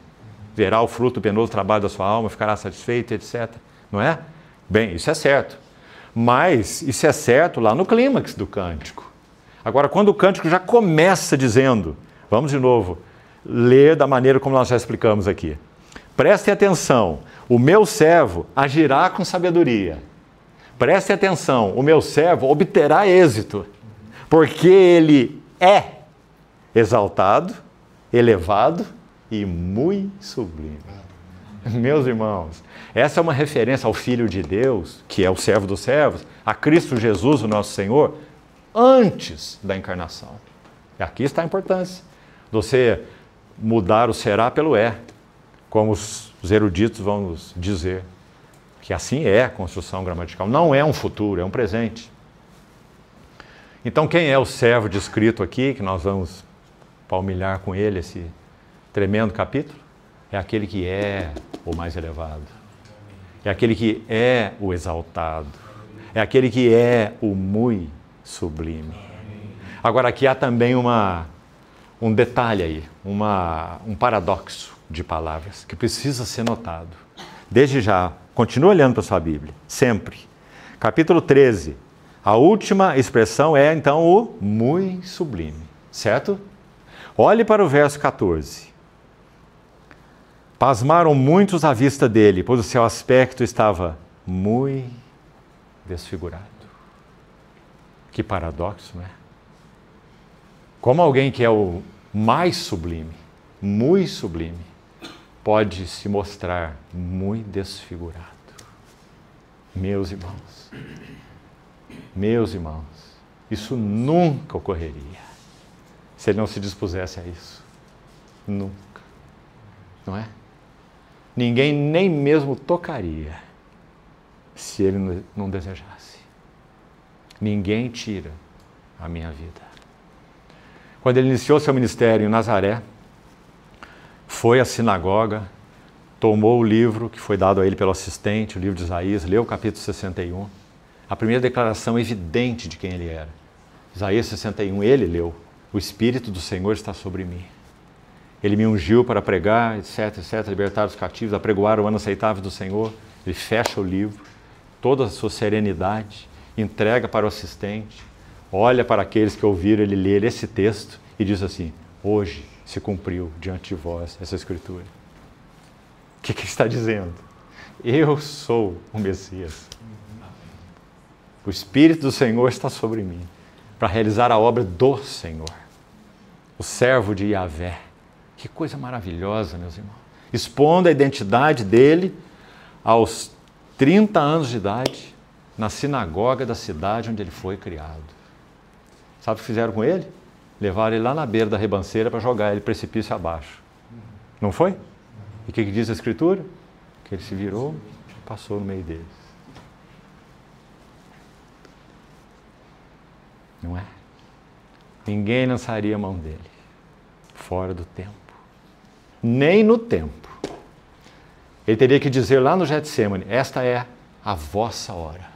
A: verá o fruto do penoso trabalho da sua alma, ficará satisfeito, etc. Não é? Bem, isso é certo. Mas isso é certo lá no clímax do cântico. Agora, quando o cântico já começa dizendo, vamos de novo ler da maneira como nós já explicamos aqui. Prestem atenção, o meu servo agirá com sabedoria. Prestem atenção, o meu servo obterá êxito, porque ele é exaltado, elevado e muito sublime. Meus irmãos, essa é uma referência ao Filho de Deus, que é o servo dos servos, a Cristo Jesus, o nosso Senhor, antes da encarnação. E aqui está a importância de você mudar o será pelo é, como os eruditos vão nos dizer, que assim é a construção gramatical. Não é um futuro, é um presente. Então, quem é o servo descrito aqui, que nós vamos palmilhar com ele esse tremendo capítulo? É aquele que é o mais elevado. É aquele que é o exaltado. é aquele que é o muito sublime. Agora aqui há também um detalhe aí, um paradoxo de palavras que precisa ser notado. Desde já, continue olhando para a sua Bíblia, sempre. Capítulo 13, a última expressão é então o muito sublime, certo? Olhe para o verso 14. Pasmaram muitos à vista dele, pois o seu aspecto estava muito desfigurado. Que paradoxo, não é? Como alguém que é o mais sublime, muito sublime, pode se mostrar muito desfigurado. Meus irmãos, isso nunca ocorreria se ele não se dispusesse a isso. Nunca. Não é? Ninguém nem mesmo tocaria se ele não desejasse. Ninguém tira a minha vida. Quando ele iniciou seu ministério em Nazaré, foi à sinagoga, tomou o livro que foi dado a ele pelo assistente, o livro de Isaías, leu o capítulo 61. A primeira declaração evidente de quem ele era. Isaías 61, ele leu: o Espírito do Senhor está sobre mim. Ele me ungiu para pregar, etc, libertar os cativos, apregoar o ano aceitável do Senhor. Ele fecha o livro, toda a sua serenidade, entrega para o assistente, olha para aqueles que ouviram ele ler esse texto e diz assim: hoje se cumpriu diante de vós essa escritura. O que ele está dizendo? Eu sou o Messias. O Espírito do Senhor está sobre mim para realizar a obra do Senhor. O servo de Yahvé. Que coisa maravilhosa, meus irmãos. Expondo a identidade dele aos 30 anos de idade, na sinagoga da cidade onde ele foi criado. Sabe o que fizeram com ele? Levaram ele lá na beira da ribanceira para jogar ele precipício abaixo. Não foi? E o que diz a Escritura? Que ele se virou e passou no meio deles. Não é? Ninguém lançaria a mão dele fora do tempo. Nem no tempo. Ele teria que dizer lá no Getsêmani: esta é a vossa hora.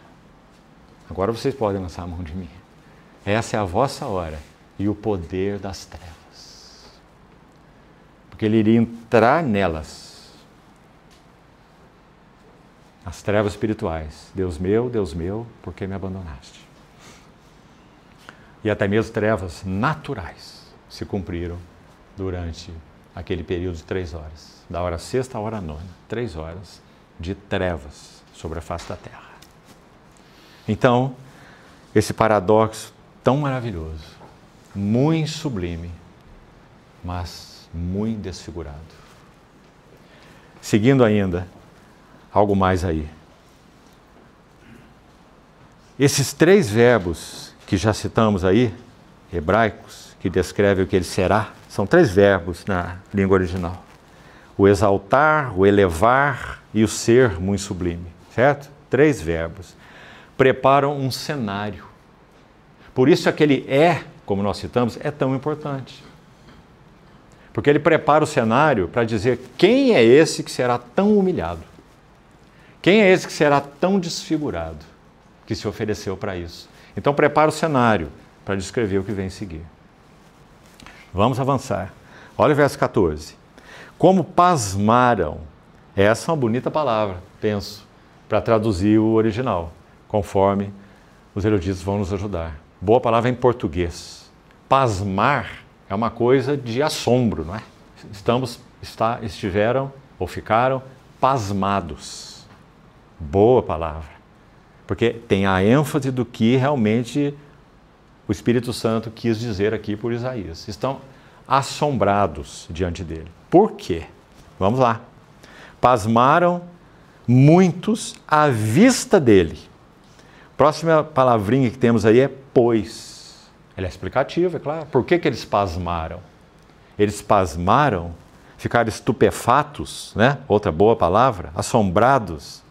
A: Agora vocês podem lançar a mão de mim. Essa é a vossa hora e o poder das trevas. Porque ele iria entrar nelas. As trevas espirituais. Deus meu, por que me abandonaste? E até mesmo trevas naturais se cumpriram durante aquele período de 3 horas. Da hora sexta à hora nona. 3 horas de trevas sobre a face da terra. Então, esse paradoxo tão maravilhoso, muito sublime, mas muito desfigurado. Seguindo ainda, algo mais aí. Esses 3 verbos que já citamos aí, hebraicos, que descrevem o que ele será, são 3 verbos na língua original. O exaltar, o elevar e o ser muito sublime, certo? 3 verbos. Preparam um cenário. Por isso aquele como nós citamos, é tão importante. Porque ele prepara o cenário para dizer quem é esse que será tão humilhado. Quem é esse que será tão desfigurado, que se ofereceu para isso. Então prepara o cenário para descrever o que vem em seguir. Vamos avançar. Olha o verso 14. Como pasmaram. Essa é uma bonita palavra, penso, para traduzir o original, conforme os eruditos vão nos ajudar. Boa palavra em português. Pasmar é uma coisa de assombro, não é? Estiveram ou ficaram pasmados. Boa palavra. Porque tem a ênfase do que realmente o Espírito Santo quis dizer aqui por Isaías. Estão assombrados diante dele. Por quê? Vamos lá. Pasmaram muitos à vista dele. Próxima palavrinha que temos aí é pois. Ela é explicativa, é claro. Por que eles pasmaram? Eles pasmaram, ficaram estupefatos, né? Outra boa palavra, assombrados,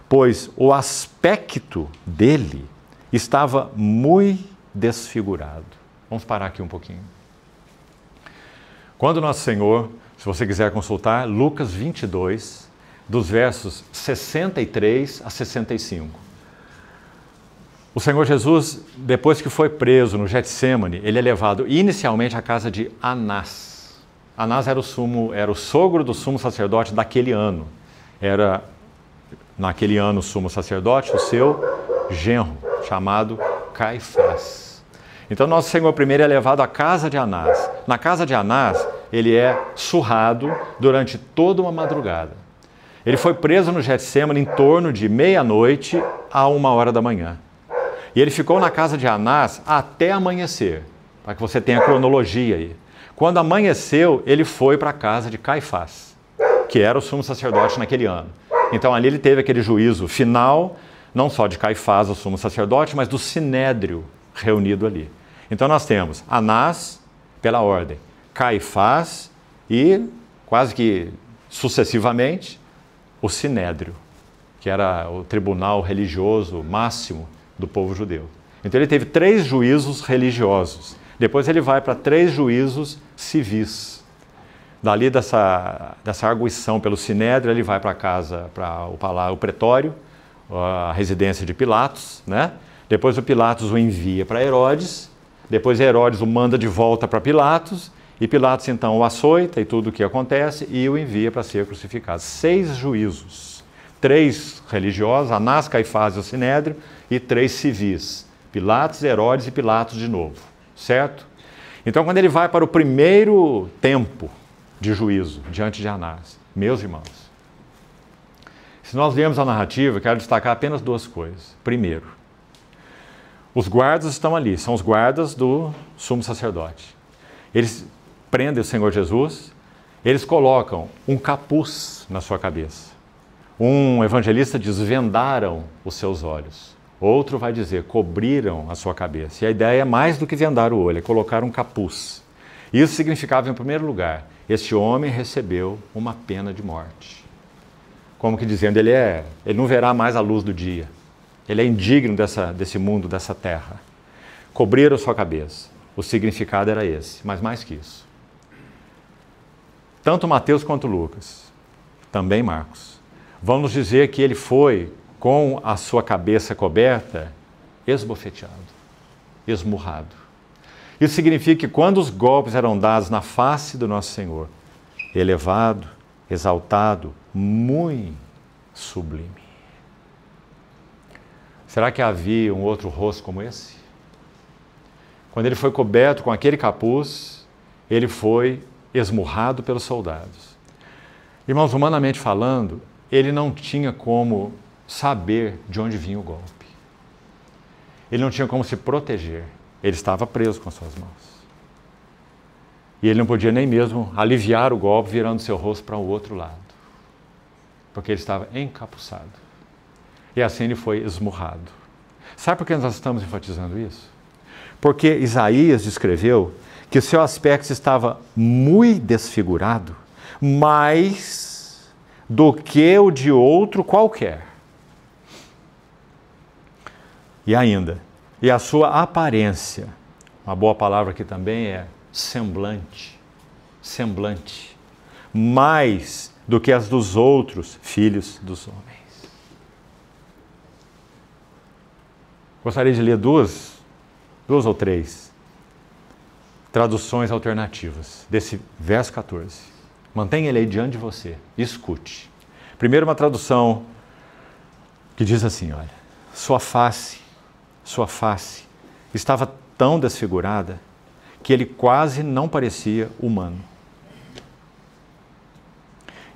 A: pois o aspecto dele estava muito desfigurado. Vamos parar aqui um pouquinho. Quando Nosso Senhor, se você quiser consultar, Lucas 22, dos versos 63 a 65. O Senhor Jesus, depois que foi preso no Getsêmani, ele é levado inicialmente à casa de Anás. Anás era o sogro do sumo sacerdote daquele ano. Era, naquele ano, o sumo sacerdote, o seu genro, chamado Caifás. Então, nosso Senhor primeiro é levado à casa de Anás. Na casa de Anás, ele é surrado durante toda uma madrugada. Ele foi preso no Getsêmani em torno de meia-noite a 1h da manhã. E ele ficou na casa de Anás até amanhecer, para que você tenha a cronologia aí. Quando amanheceu, ele foi para a casa de Caifás, que era o sumo sacerdote naquele ano. Então ali ele teve aquele juízo final, não só de Caifás, o sumo sacerdote, mas do sinédrio reunido ali. Então nós temos Anás, pela ordem, Caifás e, quase que sucessivamente, o sinédrio, que era o tribunal religioso máximo do povo judeu. Então ele teve 3 juízos religiosos. Depois ele vai para 3 juízos civis. Dali dessa arguição pelo sinédrio, ele vai para casa, para o pretório, a residência de Pilatos, né? Depois o Pilatos o envia para Herodes, depois Herodes o manda de volta para Pilatos, e Pilatos então o açoita e tudo o que acontece e o envia para ser crucificado. 6 juízos, 3 religiosos, Anás, Caifás e o sinédrio, e 3 civis, Pilatos, Herodes e Pilatos de novo, certo? Então quando ele vai para o primeiro tempo de juízo diante de Anás, meus irmãos, se nós lermos a narrativa, eu quero destacar apenas 2 coisas. Primeiro, os guardas estão ali, são os guardas do sumo sacerdote. Eles prendem o Senhor Jesus, eles colocam um capuz na sua cabeça. Um evangelista diz, vendaram os seus olhos. Outro vai dizer, cobriram a sua cabeça. E a ideia é mais do que vendar o olho, é colocar um capuz. Isso significava, em primeiro lugar, este homem recebeu uma pena de morte. Como que dizendo, ele não verá mais a luz do dia. Ele é indigno desse mundo, dessa terra. Cobriram a sua cabeça. O significado era esse, mas mais que isso. Tanto Mateus quanto Lucas, também Marcos, vão nos dizer que ele foi com a sua cabeça coberta, esbofeteado, esmurrado. Isso significa que quando os golpes eram dados na face do nosso Senhor, elevado, exaltado, muito sublime. Será que havia um outro rosto como esse? Quando ele foi coberto com aquele capuz, ele foi esmurrado pelos soldados. Irmãos, humanamente falando, ele não tinha como saber de onde vinha o golpe. Ele não tinha como se proteger. Ele estava preso com as suas mãos. E ele não podia nem mesmo aliviar o golpe virando seu rosto para o outro lado. Porque ele estava encapuçado. E assim ele foi esmurrado. Sabe por que nós estamos enfatizando isso? Porque Isaías descreveu que o seu aspecto estava muito desfigurado, mais do que o de outro qualquer. E ainda, e a sua aparência, uma boa palavra aqui também é semblante, semblante, mais do que as dos outros filhos dos homens. Gostaria de ler duas ou 3 traduções alternativas desse verso 14. Mantenha ele aí diante de você, escute. Primeiro, uma tradução que diz assim, olha, sua face estava tão desfigurada que ele quase não parecia humano.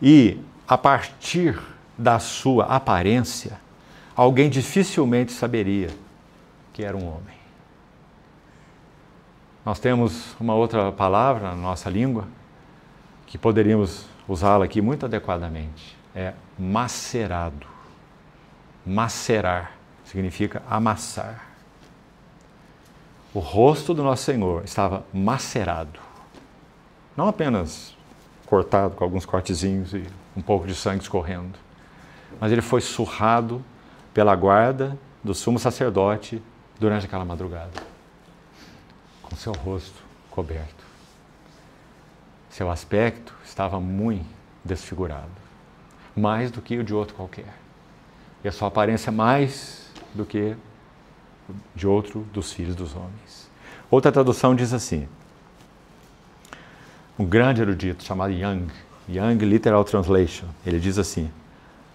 A: E, a partir da sua aparência, alguém dificilmente saberia que era um homem. Nós temos uma outra palavra na nossa língua que poderíamos usá-la aqui muito adequadamente. É macerado. Macerar significa amassar. O rosto do nosso Senhor estava macerado. Não apenas cortado com alguns cortezinhos e um pouco de sangue escorrendo, mas ele foi surrado pela guarda do sumo sacerdote durante aquela madrugada, com seu rosto coberto. Seu aspecto estava muito desfigurado, mais do que o de outro qualquer. E a sua aparência mais do que dos filhos dos homens. Outra tradução diz assim, um grande erudito chamado Young Literal Translation, ele diz assim,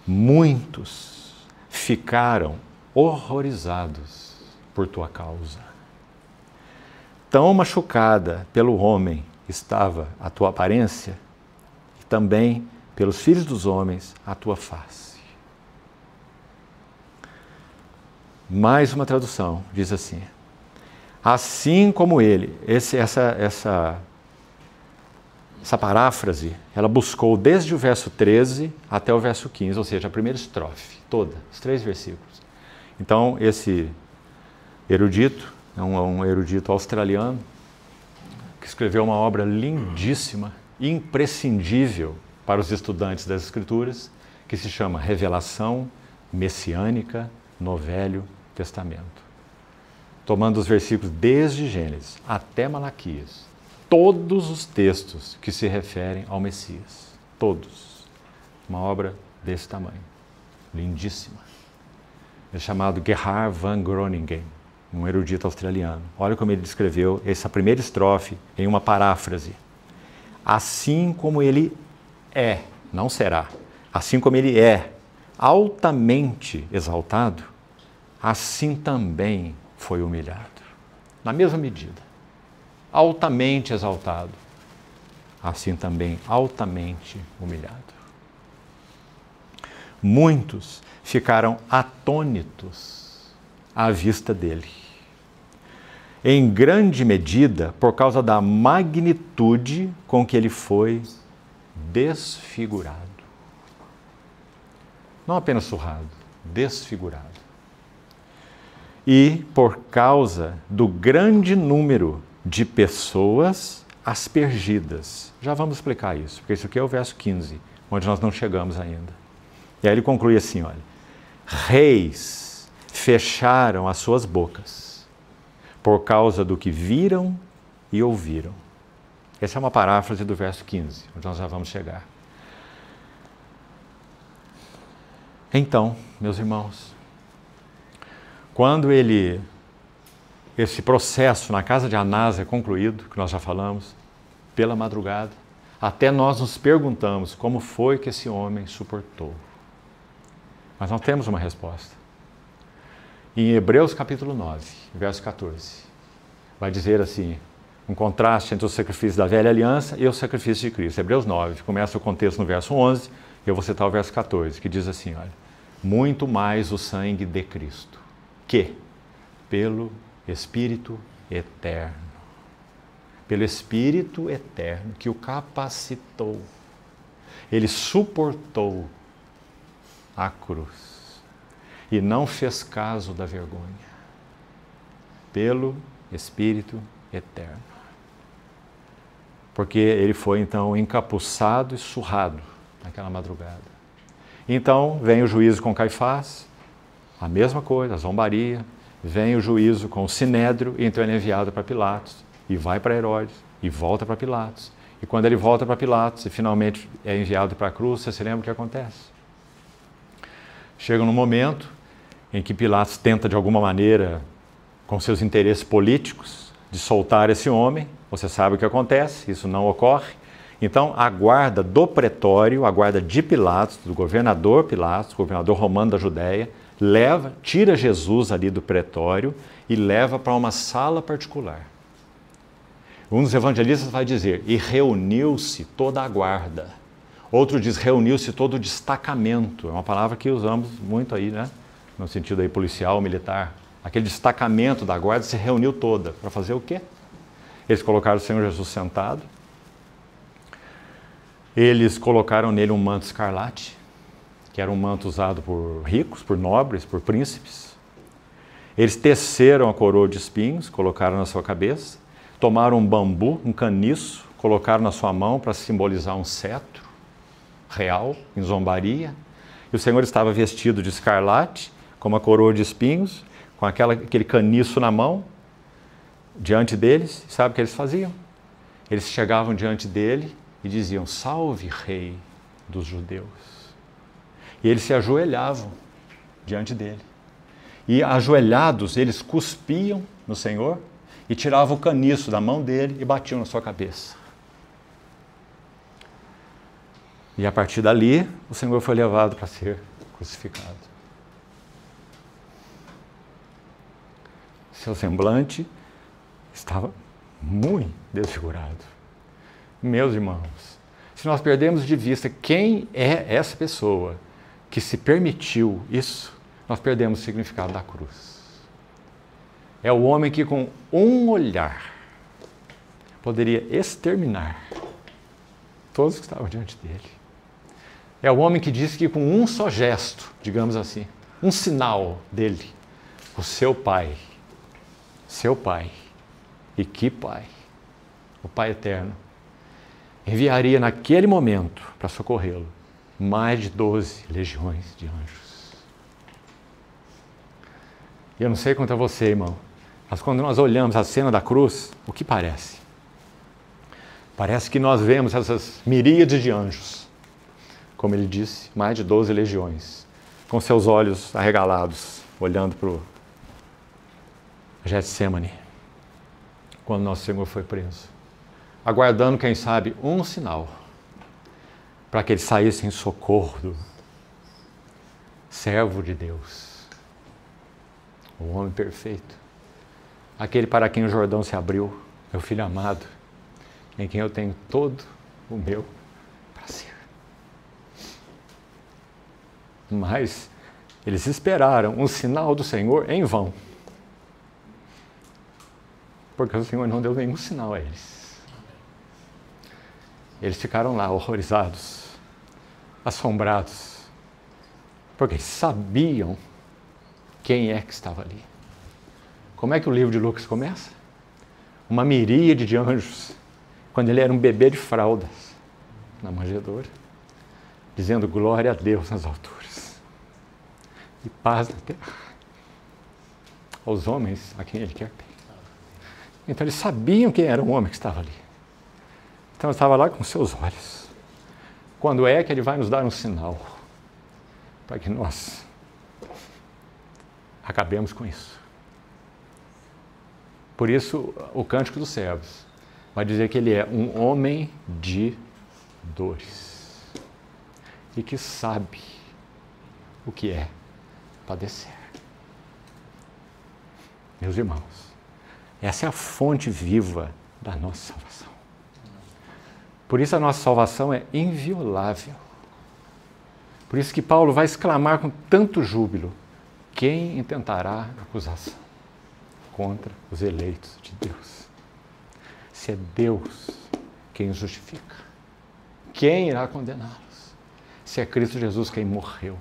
A: muitos ficaram horrorizados por tua causa. Tão machucada pelo homem estava a tua aparência, e também pelos filhos dos homens a tua face. Mais uma tradução diz assim, assim como ele, essa paráfrase, ela buscou desde o verso 13 até o verso 15, ou seja, a primeira estrofe, toda, os 3 versículos. Então, esse erudito, é um erudito australiano, que escreveu uma obra lindíssima, imprescindível para os estudantes das Escrituras, que se chama Revelação Messiânica no Velho Testamento. Tomando os versículos desde Gênesis até Malaquias, todos os textos que se referem ao Messias, todos. Uma obra desse tamanho, lindíssima. É chamado Gerhard van Groningen, um erudito australiano. Olha como ele descreveu essa primeira estrofe em uma paráfrase. Assim como ele é, não será, assim como ele é altamente exaltado, assim também foi humilhado. Na mesma medida, altamente exaltado, assim também altamente humilhado. Muitos ficaram atônitos à vista dele, em grande medida por causa da magnitude com que ele foi desfigurado. Não apenas surrado, desfigurado. E por causa do grande número de pessoas aspergidas. Já vamos explicar isso, porque isso aqui é o verso 15, onde nós não chegamos ainda. E aí ele conclui assim, olha, reis fecharam as suas bocas por causa do que viram e ouviram. Essa é uma paráfrase do verso 15, onde nós já vamos chegar. Então, meus irmãos, quando esse processo na casa de Anás é concluído, que nós já falamos, pela madrugada, até nós nos perguntamos como foi que esse homem suportou. Mas nós temos uma resposta. Em Hebreus capítulo 9, verso 14, vai dizer assim, um contraste entre o sacrifício da velha aliança e o sacrifício de Cristo. Hebreus 9, começa o contexto no verso 11, eu vou citar o verso 14, que diz assim, olha, muito mais o sangue de Cristo, que pelo Espírito eterno, pelo Espírito eterno que o capacitou, ele suportou a cruz e não fez caso da vergonha, pelo Espírito eterno. Porque ele foi então encapuçado e surrado naquela madrugada. Então vem o juízo com Caifás, a mesma coisa, a zombaria, vem o juízo com o Sinédrio, e então ele é enviado para Pilatos, e vai para Herodes, e volta para Pilatos. E quando ele volta para Pilatos e finalmente é enviado para a cruz, você se lembra o que acontece? Chega num momento em que Pilatos tenta de alguma maneira, com seus interesses políticos, de soltar esse homem. Você sabe o que acontece, isso não ocorre. Então a guarda do pretório, a guarda de Pilatos, do governador Pilatos, governador romano da Judéia, tira Jesus ali do pretório e leva para uma sala particular. Um dos evangelistas vai dizer, e reuniu-se toda a guarda. Outro diz, reuniu-se todo o destacamento. É uma palavra que usamos muito aí, né? No sentido aí policial, militar. Aquele destacamento da guarda se reuniu toda. Para fazer o quê? Eles colocaram o Senhor Jesus sentado. Eles colocaram nele um manto escarlate, que era um manto usado por ricos, por nobres, por príncipes. Eles teceram a coroa de espinhos, colocaram na sua cabeça. Tomaram um bambu, um caniço, colocaram na sua mão para simbolizar um cetro real, em zombaria. E o Senhor estava vestido de escarlate, com uma coroa de espinhos, com aquele caniço na mão, diante deles. Sabe o que eles faziam? Eles chegavam diante dele e diziam, salve, rei dos judeus. E eles se ajoelhavam diante dele. E ajoelhados, eles cuspiam no Senhor e tiravam o caniço da mão dele e batiam na sua cabeça. E a partir dali, o Senhor foi levado para ser crucificado. Seu semblante estava muito desfigurado. Meus irmãos, se nós perdemos de vista quem é essa pessoa que se permitiu isso, nós perdemos o significado da cruz. É o homem que com um olhar poderia exterminar todos que estavam diante dele. É o homem que disse que com um só gesto, digamos assim, um sinal dele, o seu pai, e que pai, o Pai eterno, enviaria naquele momento para socorrê-lo mais de 12 legiões de anjos. E eu não sei quanto a você, irmão, mas quando nós olhamos a cena da cruz, o que parece? Parece que nós vemos essas miríades de anjos, como ele disse, mais de 12 legiões, com seus olhos arregalados, olhando para o Getsemane, quando nosso Senhor foi preso, aguardando, quem sabe, um sinal, para que ele saísse em socorro do servo de Deus, o homem perfeito, aquele para quem o Jordão se abriu, meu filho amado, em quem eu tenho todo o meu prazer. Mas eles esperaram um sinal do Senhor em vão, porque o Senhor não deu nenhum sinal a eles. Eles ficaram lá horrorizados, assombrados, porque sabiam quem é que estava ali. Como é que o livro de Lucas começa? Uma miríade de anjos, quando ele era um bebê de fraldas, na manjedoura, dizendo glória a Deus nas alturas e paz na terra aos homens a quem ele quer bem. Então eles sabiam quem era o homem que estava ali. Então ele estava lá com seus olhos. Quando é que ele vai nos dar um sinal para que nós acabemos com isso? Por isso, o Cântico dos Servos vai dizer que ele é um homem de dores e que sabe o que é padecer. Meus irmãos, essa é a fonte viva da nossa salvação. Por isso a nossa salvação é inviolável. Por isso que Paulo vai exclamar com tanto júbilo: quem intentará acusação contra os eleitos de Deus? Se é Deus quem os justifica, quem irá condená-los? Se é Cristo Jesus quem morreu,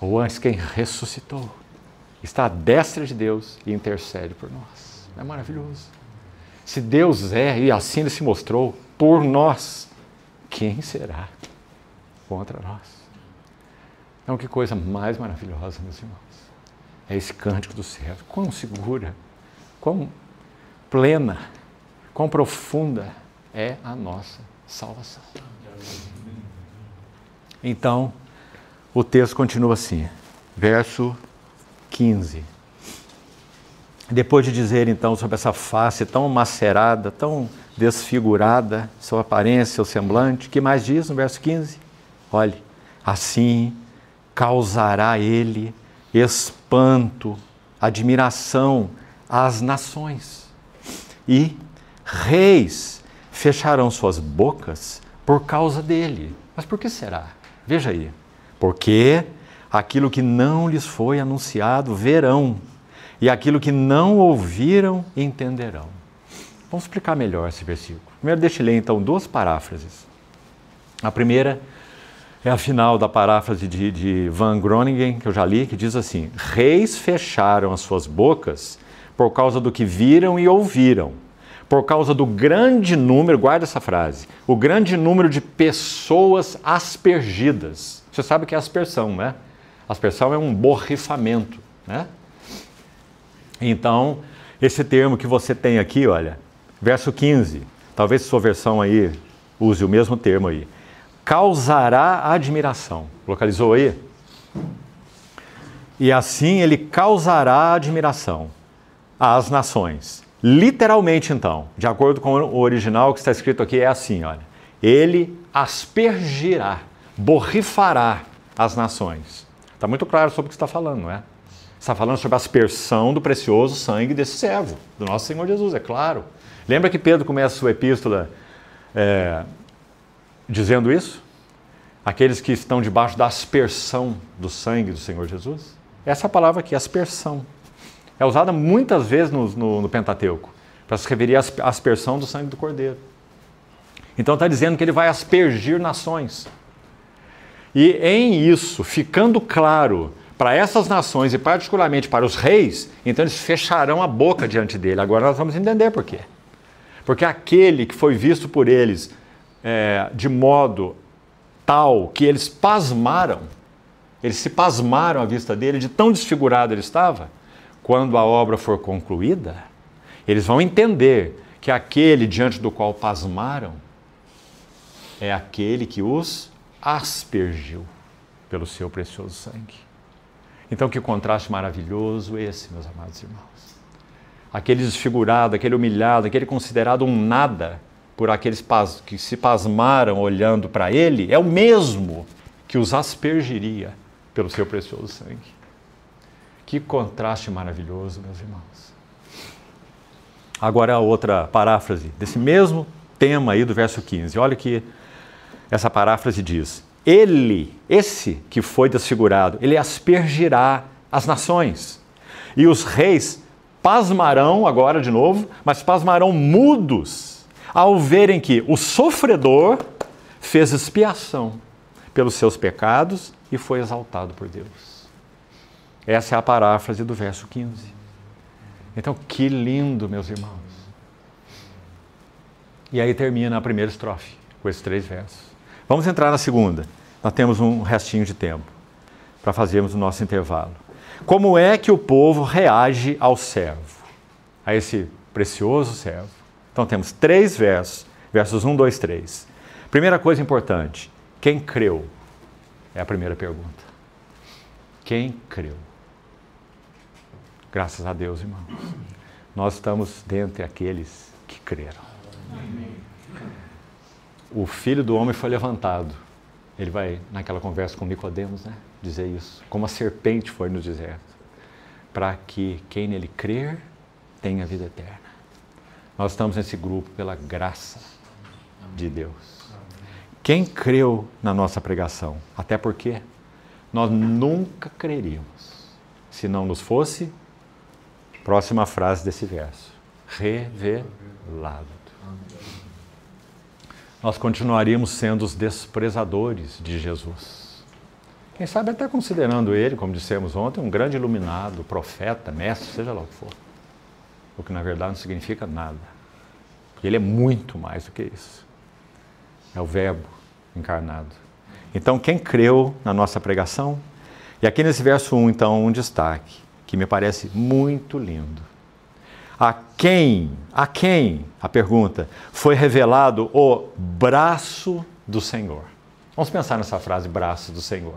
A: ou antes quem ressuscitou, está à destra de Deus e intercede por nós. Não é maravilhoso? Se Deus é, e assim ele se mostrou, por nós, quem será contra nós? Então, que coisa mais maravilhosa, meus irmãos. É esse cântico do céu. Quão segura, quão plena, quão profunda é a nossa salvação. Então, o texto continua assim, verso 15. Depois de dizer, então, sobre essa face tão macerada, tão desfigurada, sua aparência, seu semblante, o que mais diz no verso 15? Olhe, assim causará ele espanto, admiração às nações, e reis fecharão suas bocas por causa dele. Mas por que será? Veja aí. Porque aquilo que não lhes foi anunciado verão, e aquilo que não ouviram entenderão. Vamos explicar melhor esse versículo. Primeiro, deixe eu ler então duas paráfrases. A primeira é a final da paráfrase de Van Groningen, que eu já li, que diz assim: reis fecharam as suas bocas por causa do que viram e ouviram, por causa do grande número, guarda essa frase, o grande número de pessoas aspergidas. Você sabe o que é aspersão, né? Aspersão é um borrifamento, né? Então, esse termo que você tem aqui, olha, verso 15, talvez sua versão aí use o mesmo termo aí. Causará admiração. Localizou aí? E assim ele causará admiração às nações. Literalmente, então, de acordo com o original que está escrito aqui, é assim, olha. Ele aspergirá, borrifará as nações. Está muito claro sobre o que está falando, não é? Está falando sobre a aspersão do precioso sangue desse servo, do nosso Senhor Jesus, é claro. Lembra que Pedro começa a sua epístola dizendo isso? Aqueles que estão debaixo da aspersão do sangue do Senhor Jesus? Essa palavra aqui, aspersão. É usada muitas vezes no Pentateuco, para se referir à aspersão do sangue do Cordeiro. Então está dizendo que ele vai aspergir nações. E em isso, ficando claro para essas nações e particularmente para os reis, então eles fecharão a boca diante dele. Agora nós vamos entender por quê. Porque aquele que foi visto por eles de modo tal que eles pasmaram, eles se pasmaram à vista dele, de tão desfigurado ele estava, quando a obra for concluída, eles vão entender que aquele diante do qual pasmaram é aquele que os aspergiu pelo seu precioso sangue. Então, que contraste maravilhoso esse, meus amados irmãos. Aquele desfigurado, aquele humilhado, aquele considerado um nada por aqueles que se pasmaram olhando para ele, é o mesmo que os aspergiria pelo seu precioso sangue. Que contraste maravilhoso, meus irmãos. Agora a outra paráfrase desse mesmo tema aí do verso 15. Olha que essa paráfrase diz: ele, esse que foi desfigurado, ele aspergirá as nações. E os reis pasmarão, agora de novo, mas pasmarão mudos, ao verem que o sofredor fez expiação pelos seus pecados e foi exaltado por Deus. Essa é a paráfrase do verso 15. Então, que lindo, meus irmãos. E aí termina a primeira estrofe, com esses 3 versos. Vamos entrar na segunda. Nós temos um restinho de tempo para fazermos o nosso intervalo. Como é que o povo reage ao servo? A esse precioso servo? Então temos 3 versos, versos 1, 2, 3. Primeira coisa importante, quem creu? É a primeira pergunta. Quem creu? Graças a Deus, irmãos. Nós estamos dentre aqueles que creram. O Filho do Homem foi levantado. Ele vai, naquela conversa com Nicodemos, né, dizer isso. Como a serpente foi no deserto. Para que quem nele crer tenha vida eterna. Nós estamos nesse grupo pela graça de Deus. Quem creu na nossa pregação? Até porque nós nunca creríamos se não nos fosse, próxima frase desse verso, revelado. Nós continuaríamos sendo os desprezadores de Jesus. Quem sabe até considerando ele, como dissemos ontem, um grande iluminado, profeta, mestre, seja lá o que for. O que na verdade não significa nada. Ele é muito mais do que isso. É o Verbo encarnado. Então, quem creu na nossa pregação? E aqui nesse verso 1, então, um destaque, que me parece muito lindo. A quem, a pergunta, foi revelado o braço do Senhor? Vamos pensar nessa frase, braço do Senhor.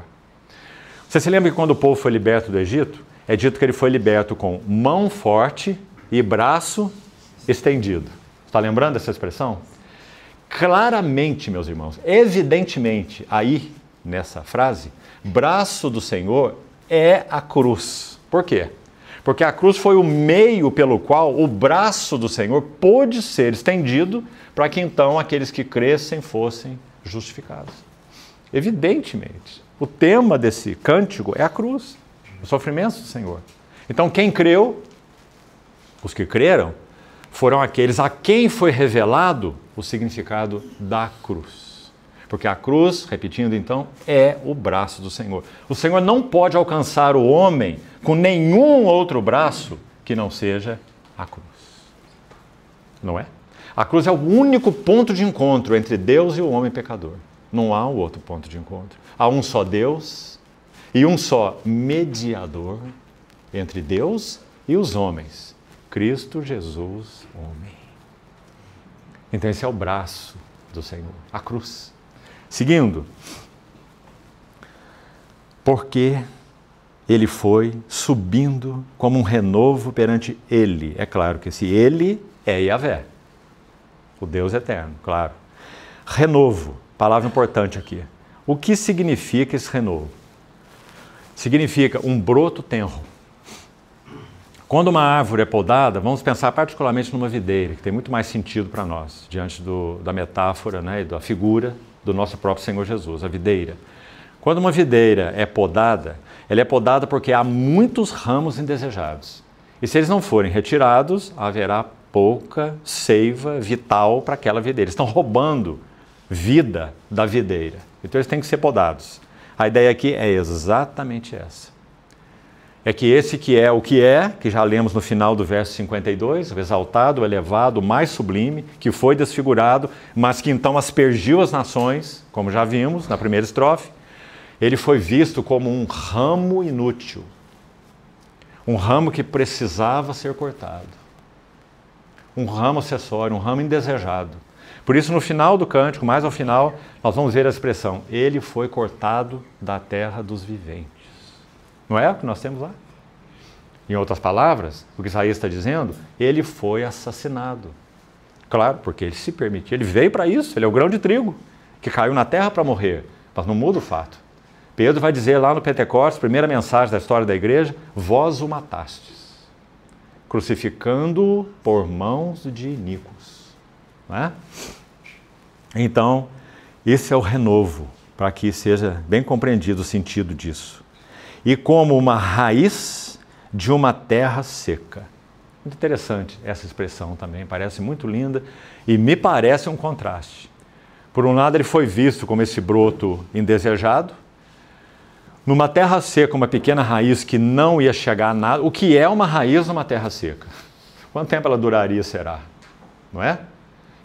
A: Você se lembra que quando o povo foi liberto do Egito, é dito que ele foi liberto com mão forte e braço estendido. Está lembrando dessa expressão? Claramente, meus irmãos, evidentemente, aí, nessa frase, braço do Senhor é a cruz. Por quê? Porque a cruz foi o meio pelo qual o braço do Senhor pôde ser estendido para que então aqueles que crescem fossem justificados. Evidentemente, o tema desse cântico é a cruz, o sofrimento do Senhor. Então quem creu, os que creram, foram aqueles a quem foi revelado o significado da cruz. Porque a cruz, repetindo então, é o braço do Senhor. O Senhor não pode alcançar o homem com nenhum outro braço que não seja a cruz. Não é? A cruz é o único ponto de encontro entre Deus e o homem pecador. Não há um outro ponto de encontro. Há um só Deus e um só mediador entre Deus e os homens. Cristo Jesus, homem. Então esse é o braço do Senhor, a cruz. Seguindo, porque ele foi subindo como um renovo perante ele. É claro que esse ele é Yahvé, o Deus eterno, claro. Renovo, palavra importante aqui. O que significa esse renovo? Significa um broto tenro. Quando uma árvore é podada, vamos pensar particularmente numa videira, que tem muito mais sentido para nós, diante da metáfora, né, e da figura do nosso próprio Senhor Jesus, a videira. Quando uma videira é podada, ela é podada porque há muitos ramos indesejados. E se eles não forem retirados, haverá pouca seiva vital para aquela videira. Eles estão roubando vida da videira. Então eles têm que ser podados. A ideia aqui é exatamente essa. É que esse que é o que já lemos no final do verso 52, o exaltado, o elevado, o mais sublime, que foi desfigurado, mas que então aspergiu as nações, como já vimos na primeira estrofe, ele foi visto como um ramo inútil, um ramo que precisava ser cortado, um ramo acessório, um ramo indesejado. Por isso, no final do cântico, mais ao final, nós vamos ver a expressão, ele foi cortado da terra dos viventes. Não é o que nós temos lá? Em outras palavras, o que Isaías está dizendo, ele foi assassinado. Claro, porque ele se permitiu, ele veio para isso, ele é o grão de trigo, que caiu na terra para morrer, mas não muda o fato. Pedro vai dizer lá no Pentecostes, primeira mensagem da história da igreja, vós o matastes, crucificando-o por mãos de iníquos. Não é? Então, esse é o renovo, para que seja bem compreendido o sentido disso. E como uma raiz de uma terra seca. Muito interessante essa expressão também, parece muito linda e me parece um contraste. Por um lado, ele foi visto como esse broto indesejado, numa terra seca, uma pequena raiz que não ia chegar a nada. O que é uma raiz numa terra seca? Quanto tempo ela duraria, será? Não é?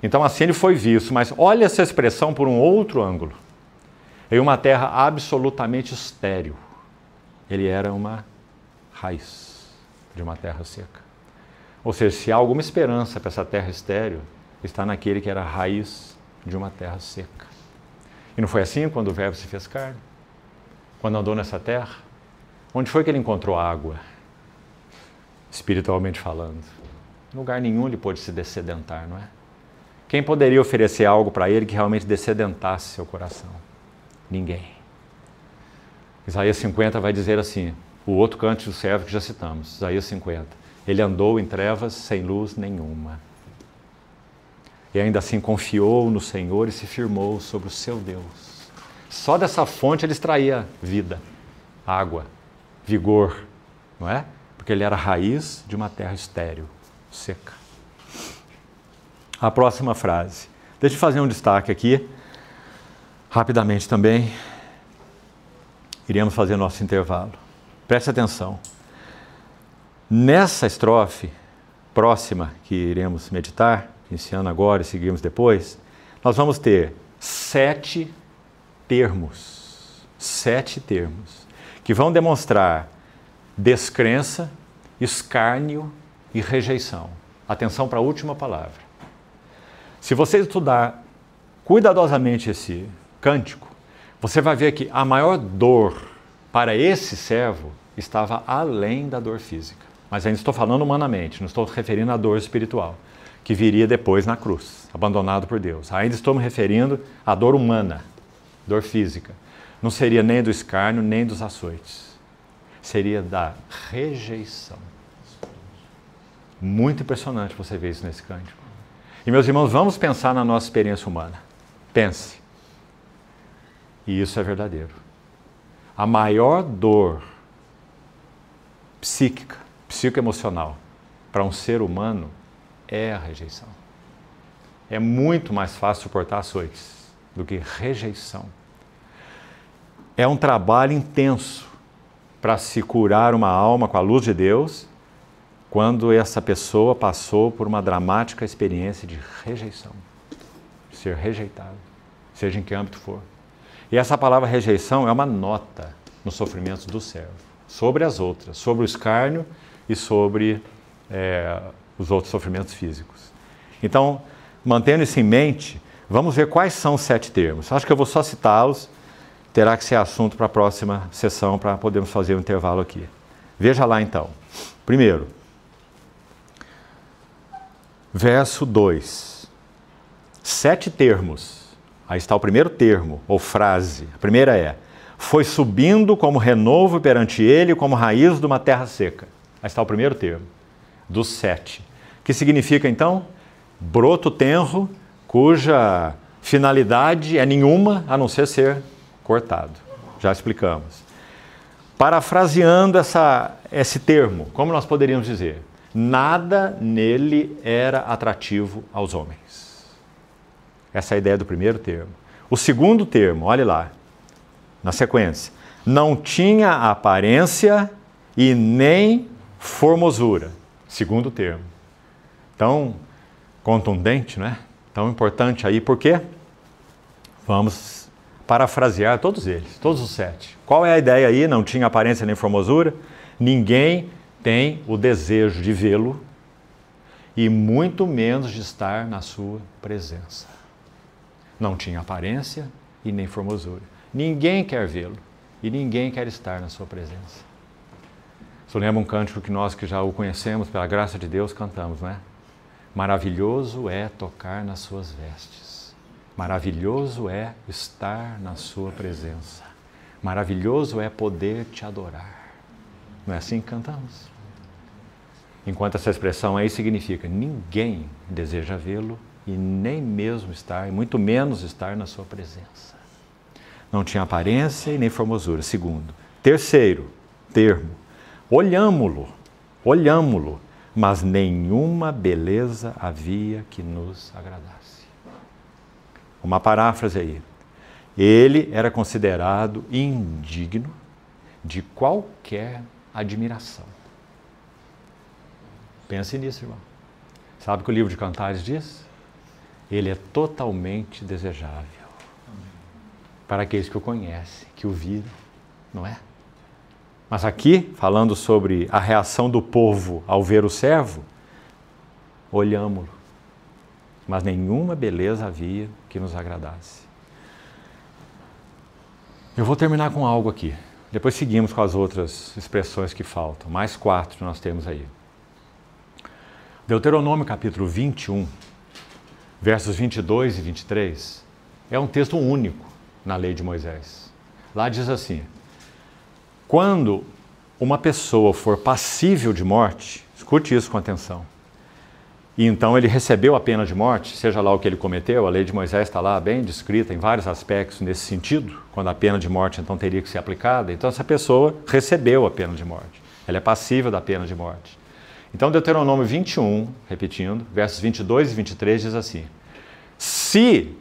A: Então assim ele foi visto, mas olha essa expressão por um outro ângulo. Em uma terra absolutamente estéril. Ele era uma raiz de uma terra seca. Ou seja, se há alguma esperança para essa terra estéril, está naquele que era a raiz de uma terra seca. E não foi assim quando o Verbo se fez carne? Quando andou nessa terra? Onde foi que ele encontrou água? Espiritualmente falando. Em lugar nenhum ele pôde se dessedentar, não é? Quem poderia oferecer algo para ele que realmente dessedentasse seu coração? Ninguém. Isaías 50 vai dizer assim, o outro cântico do servo que já citamos, Isaías 50. Ele andou em trevas sem luz nenhuma. E ainda assim confiou no Senhor e se firmou sobre o seu Deus. Só dessa fonte ele extraía vida, água, vigor, não é? Porque ele era a raiz de uma terra estéril, seca. A próxima frase. Deixa eu fazer um destaque aqui, rapidamente também. Iríamos fazer nosso intervalo. Preste atenção. Nessa estrofe próxima que iremos meditar, iniciando agora e seguimos depois, nós vamos ter 7 termos, que vão demonstrar descrença, escárnio e rejeição. Atenção para a última palavra. Se você estudar cuidadosamente esse cântico, você vai ver que a maior dor para esse servo estava além da dor física. Mas ainda estou falando humanamente, não estou referindo à dor espiritual, que viria depois na cruz, abandonado por Deus. Ainda estou me referindo à dor humana, dor física. Não seria nem do escárnio, nem dos açoites. Seria da rejeição. Muito impressionante você ver isso nesse cântico. E, meus irmãos, vamos pensar na nossa experiência humana. Pense. E isso é verdadeiro. A maior dor psíquica, psicoemocional, para um ser humano é a rejeição. É muito mais fácil suportar açoites do que rejeição. É um trabalho intenso para se curar uma alma com a luz de Deus quando essa pessoa passou por uma dramática experiência de rejeição, de ser rejeitado, seja em que âmbito for. E essa palavra rejeição é uma nota nos sofrimentos do servo, sobre as outras, sobre o escárnio e sobre os outros sofrimentos físicos. Então, mantendo isso em mente, vamos ver quais são os 7 termos. Acho que eu vou só citá-los terá que ser assunto para a próxima sessão, para podermos fazer um intervalo aqui. Veja lá então. Primeiro, verso 2. 7 termos. Aí está o primeiro termo, ou frase. A primeira é: foi subindo como renovo perante ele, como raiz de uma terra seca. Aí está o primeiro termo, dos 7. Que significa então? Broto tenro, cuja finalidade é nenhuma, a não ser cortado. Já explicamos. Parafraseando esse termo, como nós poderíamos dizer? Nada nele era atrativo aos homens. Essa é a ideia do primeiro termo. O segundo termo, olhe lá, na sequência. Não tinha aparência e nem formosura. Segundo termo. Tão contundente, não é? Tão importante aí, por quê? Vamos parafrasear todos eles, todos os 7. Qual é a ideia aí? Não tinha aparência nem formosura. Ninguém tem o desejo de vê-lo e muito menos de estar na sua presença. Não tinha aparência e nem formosura. Ninguém quer vê-lo e ninguém quer estar na sua presença. Você lembra um cântico que nós que já o conhecemos, pela graça de Deus, cantamos, não é? Maravilhoso é tocar nas suas vestes. Maravilhoso é estar na sua presença. Maravilhoso é poder te adorar. Não é assim que cantamos? Enquanto essa expressão aí significa ninguém deseja vê-lo e nem mesmo estar, e muito menos estar na sua presença. Não tinha aparência e nem formosura. Segundo. Terceiro termo. Olhámo-lo, mas nenhuma beleza havia que nos agradasse. Uma paráfrase aí. Ele era considerado indigno de qualquer admiração. Pense nisso, irmão. Sabe o que o livro de Cantares diz? Ele é totalmente desejável para aqueles que o conhecem, que o viram, não é? Mas aqui, falando sobre a reação do povo ao ver o servo, olhámo-lo, mas nenhuma beleza havia que nos agradasse. Eu vou terminar com algo aqui, depois seguimos com as outras expressões que faltam, mais 4 nós temos aí. Deuteronômio capítulo 21, versos 22 e 23, é um texto único na lei de Moisés. Lá diz assim: quando uma pessoa for passível de morte, escute isso com atenção, e então ele recebeu a pena de morte, seja lá o que ele cometeu, a lei de Moisés está lá bem descrita em vários aspectos nesse sentido, quando a pena de morte então teria que ser aplicada, então essa pessoa recebeu a pena de morte, ela é passível da pena de morte. Então Deuteronômio 21, repetindo, versos 22 e 23 diz assim: se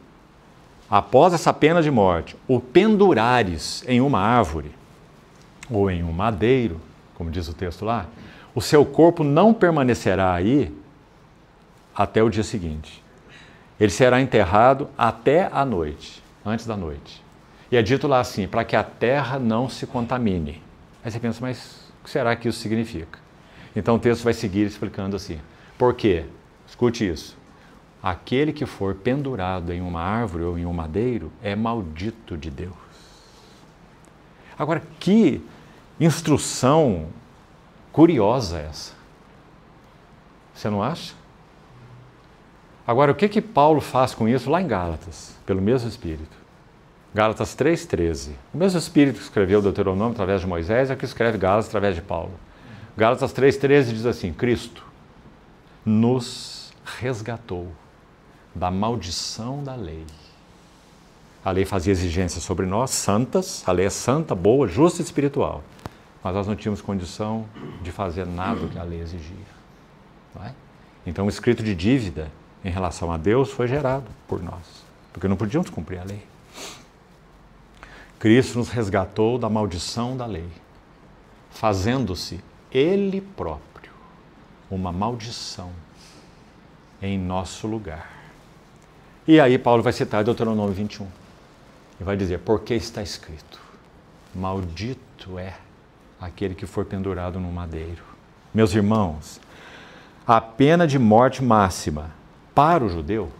A: após essa pena de morte o pendurares em uma árvore, ou em um madeiro, como diz o texto lá, o seu corpo não permanecerá aí até o dia seguinte. Ele será enterrado até a noite, antes da noite. E é dito lá assim, para que a terra não se contamine. Aí você pensa, mas o que será que isso significa? Então o texto vai seguir explicando assim. Por quê? Escute isso. Aquele que for pendurado em uma árvore ou em um madeiro é maldito de Deus. Agora, que instrução curiosa essa. Você não acha? Agora, o que Paulo faz com isso lá em Gálatas, pelo mesmo Espírito? Gálatas 3,13. O mesmo Espírito que escreveu o Deuteronômio através de Moisés é que escreve Gálatas através de Paulo. Gálatas 3,13 diz assim: Cristo nos resgatou da maldição da lei. A lei fazia exigências sobre nós, santas, a lei é santa, boa, justa e espiritual. Mas nós não tínhamos condição de fazer nada do que a lei exigia. Não é? Então o escrito de dívida em relação a Deus foi gerado por nós, porque não podíamos cumprir a lei. Cristo nos resgatou da maldição da lei, fazendo-se Ele próprio uma maldição em nosso lugar. E aí Paulo vai citar Deuteronômio 21 e vai dizer, porque está escrito, maldito é aquele que for pendurado no madeiro. Meus irmãos, a pena de morte máxima para o judeu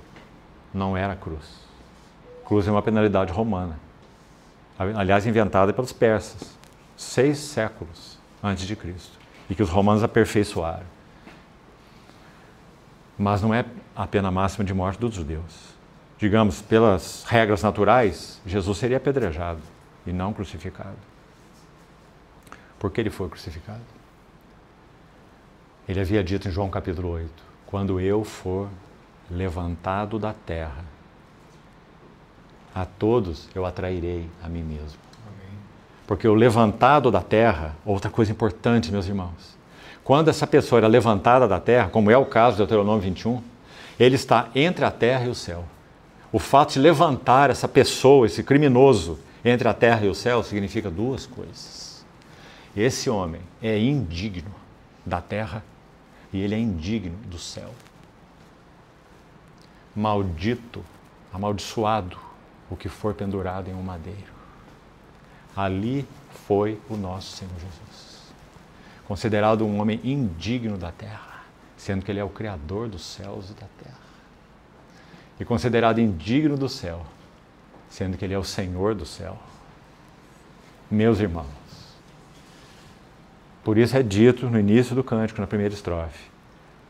A: não era a cruz. Cruz é uma penalidade romana. aliás, inventada pelos persas, 6 séculos antes de Cristo, e que os romanos aperfeiçoaram. Mas não é a pena máxima de morte dos judeus. Digamos, pelas regras naturais, Jesus seria apedrejado e não crucificado. Por que ele foi crucificado? Ele havia dito em João capítulo 8, quando eu for levantado da terra, a todos eu atrairei a mim mesmo. Amém. Porque o levantado da terra, outra coisa importante, meus irmãos, quando essa pessoa era levantada da terra, como é o caso de Deuteronômio 21, ele está entre a terra e o céu. O fato de levantar essa pessoa, esse criminoso, entre a terra e o céu, significa 2 coisas. Esse homem é indigno da terra e ele é indigno do céu. Maldito, amaldiçoado, o que for pendurado em um madeiro. Ali foi o nosso Senhor Jesus. Considerado um homem indigno da terra, sendo que ele é o Criador dos céus e da terra. E considerado indigno do céu, sendo que ele é o Senhor do céu. Meus irmãos, por isso é dito no início do cântico, na primeira estrofe,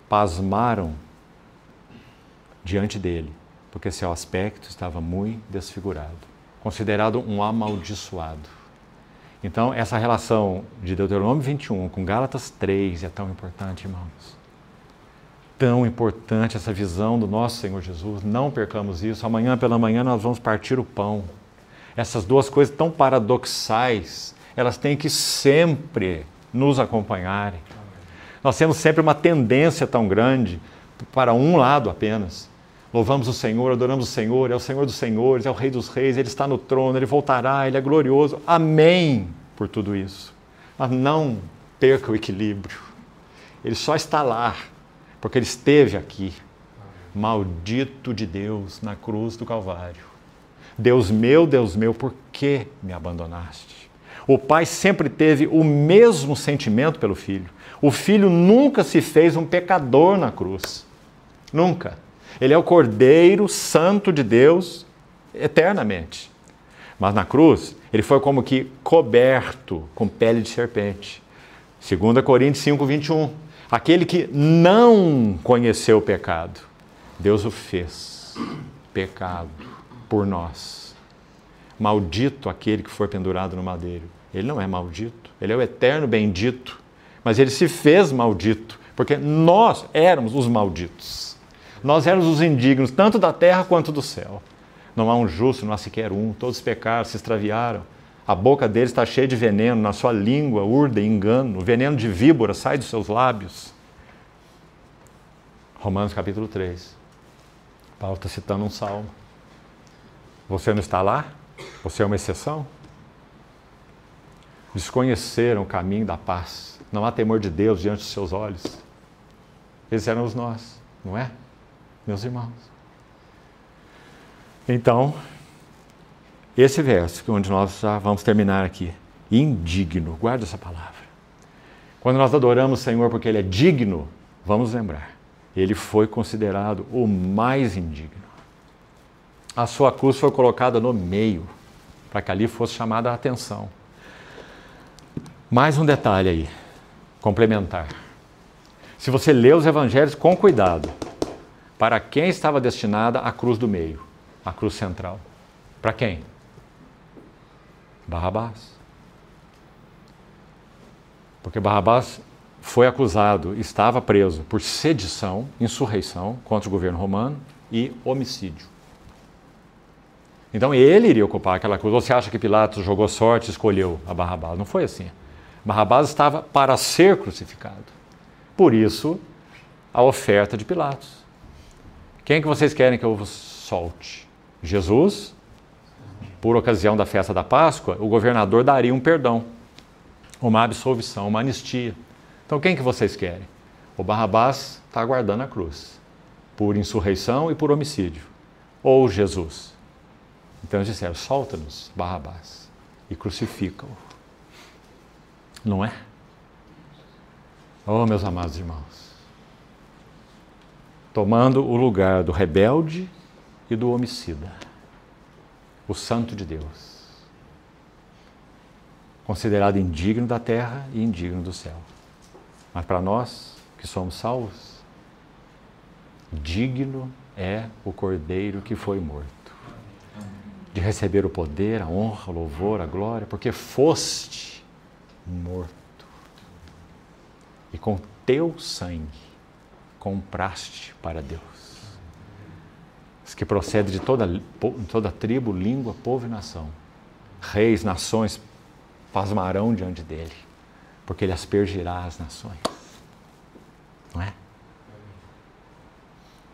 A: pasmaram diante dele, porque seu aspecto estava muito desfigurado, considerado um amaldiçoado. Então, essa relação de Deuteronômio 21 com Gálatas 3 é tão importante, irmãos. Tão importante essa visão do nosso Senhor Jesus. Não percamos isso. Amanhã pela manhã nós vamos partir o pão. Essas 2 coisas tão paradoxais, elas têm que sempre nos acompanharem. Nós temos sempre uma tendência tão grande para um lado apenas. Louvamos o Senhor, adoramos o Senhor, é o Senhor dos senhores, é o Rei dos reis, Ele está no trono, Ele voltará, Ele é glorioso. Amém por tudo isso. Mas não perca o equilíbrio. Ele só está lá, porque Ele esteve aqui. Maldito de Deus na cruz do Calvário. Deus meu, por que me abandonaste? O Pai sempre teve o mesmo sentimento pelo Filho. O Filho nunca se fez um pecador na cruz. Nunca. Ele é o Cordeiro Santo de Deus eternamente. Mas na cruz, ele foi como que coberto com pele de serpente. 2 Coríntios 5, 21. Aquele que não conheceu o pecado, Deus o fez pecado por nós. Maldito aquele que for pendurado no madeiro. Ele não é maldito, ele é o eterno bendito. Mas ele se fez maldito, porque nós éramos os malditos. Nós éramos os indignos, tanto da terra quanto do céu. Não há um justo, não há sequer um. Todos pecaram, se extraviaram. A boca deles está cheia de veneno, na sua língua urda engano. O veneno de víbora sai dos seus lábios. Romanos capítulo 3. Paulo está citando um salmo. Você não está lá? Você é uma exceção? Desconheceram o caminho da paz. Não há temor de Deus diante dos seus olhos. Esses éramos nós, não é? Meus irmãos. Então, esse verso, onde nós já vamos terminar aqui, indigno, guarda essa palavra. Quando nós adoramos o Senhor porque Ele é digno, vamos lembrar, Ele foi considerado o mais indigno. A sua cruz foi colocada no meio, para que ali fosse chamada a atenção. Mais um detalhe aí, complementar. Se você lê os evangelhos com cuidado, para quem estava destinada a cruz do meio, a cruz central? Para quem? Barrabás. Porque Barrabás foi acusado, estava preso por sedição, insurreição contra o governo romano e homicídio. Então ele iria ocupar aquela cruz. Você acha que Pilatos jogou sorte e escolheu a Barrabás? Não foi assim. Barrabás estava para ser crucificado. Por isso, a oferta de Pilatos. Quem que vocês querem que eu vos solte? Jesus? Por ocasião da festa da Páscoa, o governador daria um perdão, uma absolvição, uma anistia. Então quem que vocês querem? O Barrabás está aguardando a cruz, por insurreição e por homicídio. Ou Jesus? Então eles disseram, solta-nos, Barrabás, e crucifica-o. Não é? Oh, meus amados irmãos. Tomando o lugar do rebelde e do homicida. O Santo de Deus. considerado indigno da terra e indigno do céu. Mas para nós, que somos salvos, digno é o Cordeiro que foi morto, de receber o poder, a honra, o louvor, a glória, porque foste morto. E com teu sangue compraste para Deus os que procedem de toda tribo, língua, povo e nação. Reis, nações pasmarão diante dele, porque ele aspergirá as nações. Não é?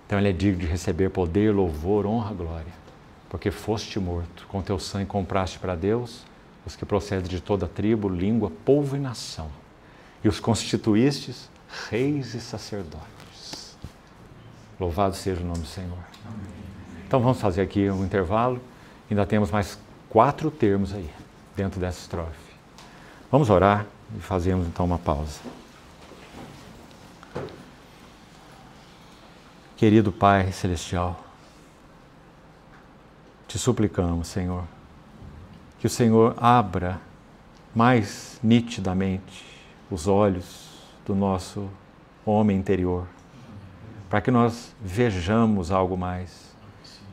A: Então ele é digno de receber poder, louvor, honra, glória, porque foste morto, com teu sangue compraste para Deus os que procedem de toda tribo, língua, povo e nação, e os constituístes reis e sacerdotes. Louvado seja o nome do Senhor. Então vamos fazer aqui um intervalo, ainda temos mais 4 termos aí, dentro dessa estrofe. Vamos orar e fazemos então uma pausa. Querido Pai Celestial, te suplicamos, Senhor, que o Senhor abra mais nitidamente os olhos do nosso homem interior, para que nós vejamos algo mais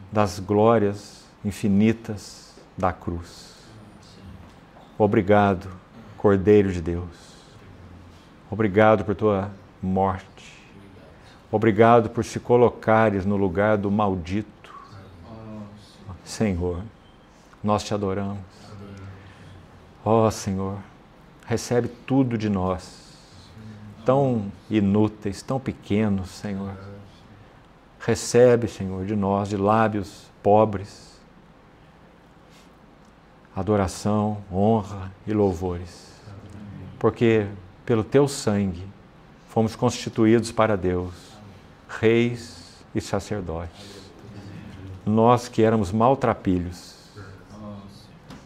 A: das glórias infinitas da cruz. Obrigado, Cordeiro de Deus. Obrigado por tua morte. Obrigado por se colocares no lugar do maldito. Senhor, nós te adoramos. Ó Senhor, recebe tudo de nós, tão inúteis, tão pequenos, Senhor. Recebe, Senhor, de nós, de lábios pobres, adoração, honra e louvores. Porque pelo teu sangue fomos constituídos para Deus, reis e sacerdotes. Nós que éramos maltrapilhos,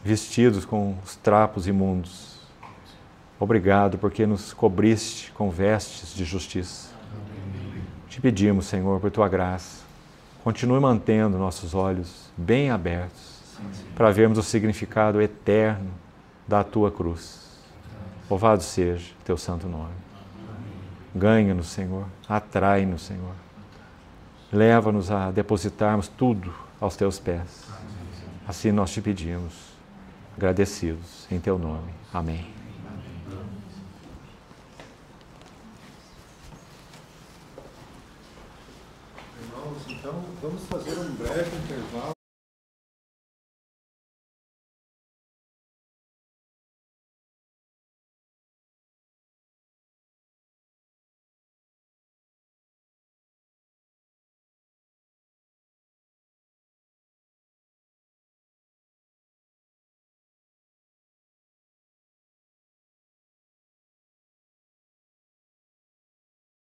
A: vestidos com os trapos imundos. Obrigado porque nos cobriste com vestes de justiça. Te pedimos, Senhor, por tua graça, continue mantendo nossos olhos bem abertos para vermos o significado eterno da tua cruz. Louvado seja teu santo nome. Ganha-nos, Senhor, atrai-nos, Senhor. Leva-nos a depositarmos tudo aos teus pés. Assim nós te pedimos, agradecidos em teu nome. Amém.
B: Irmãos, então vamos fazer um breve intervalo.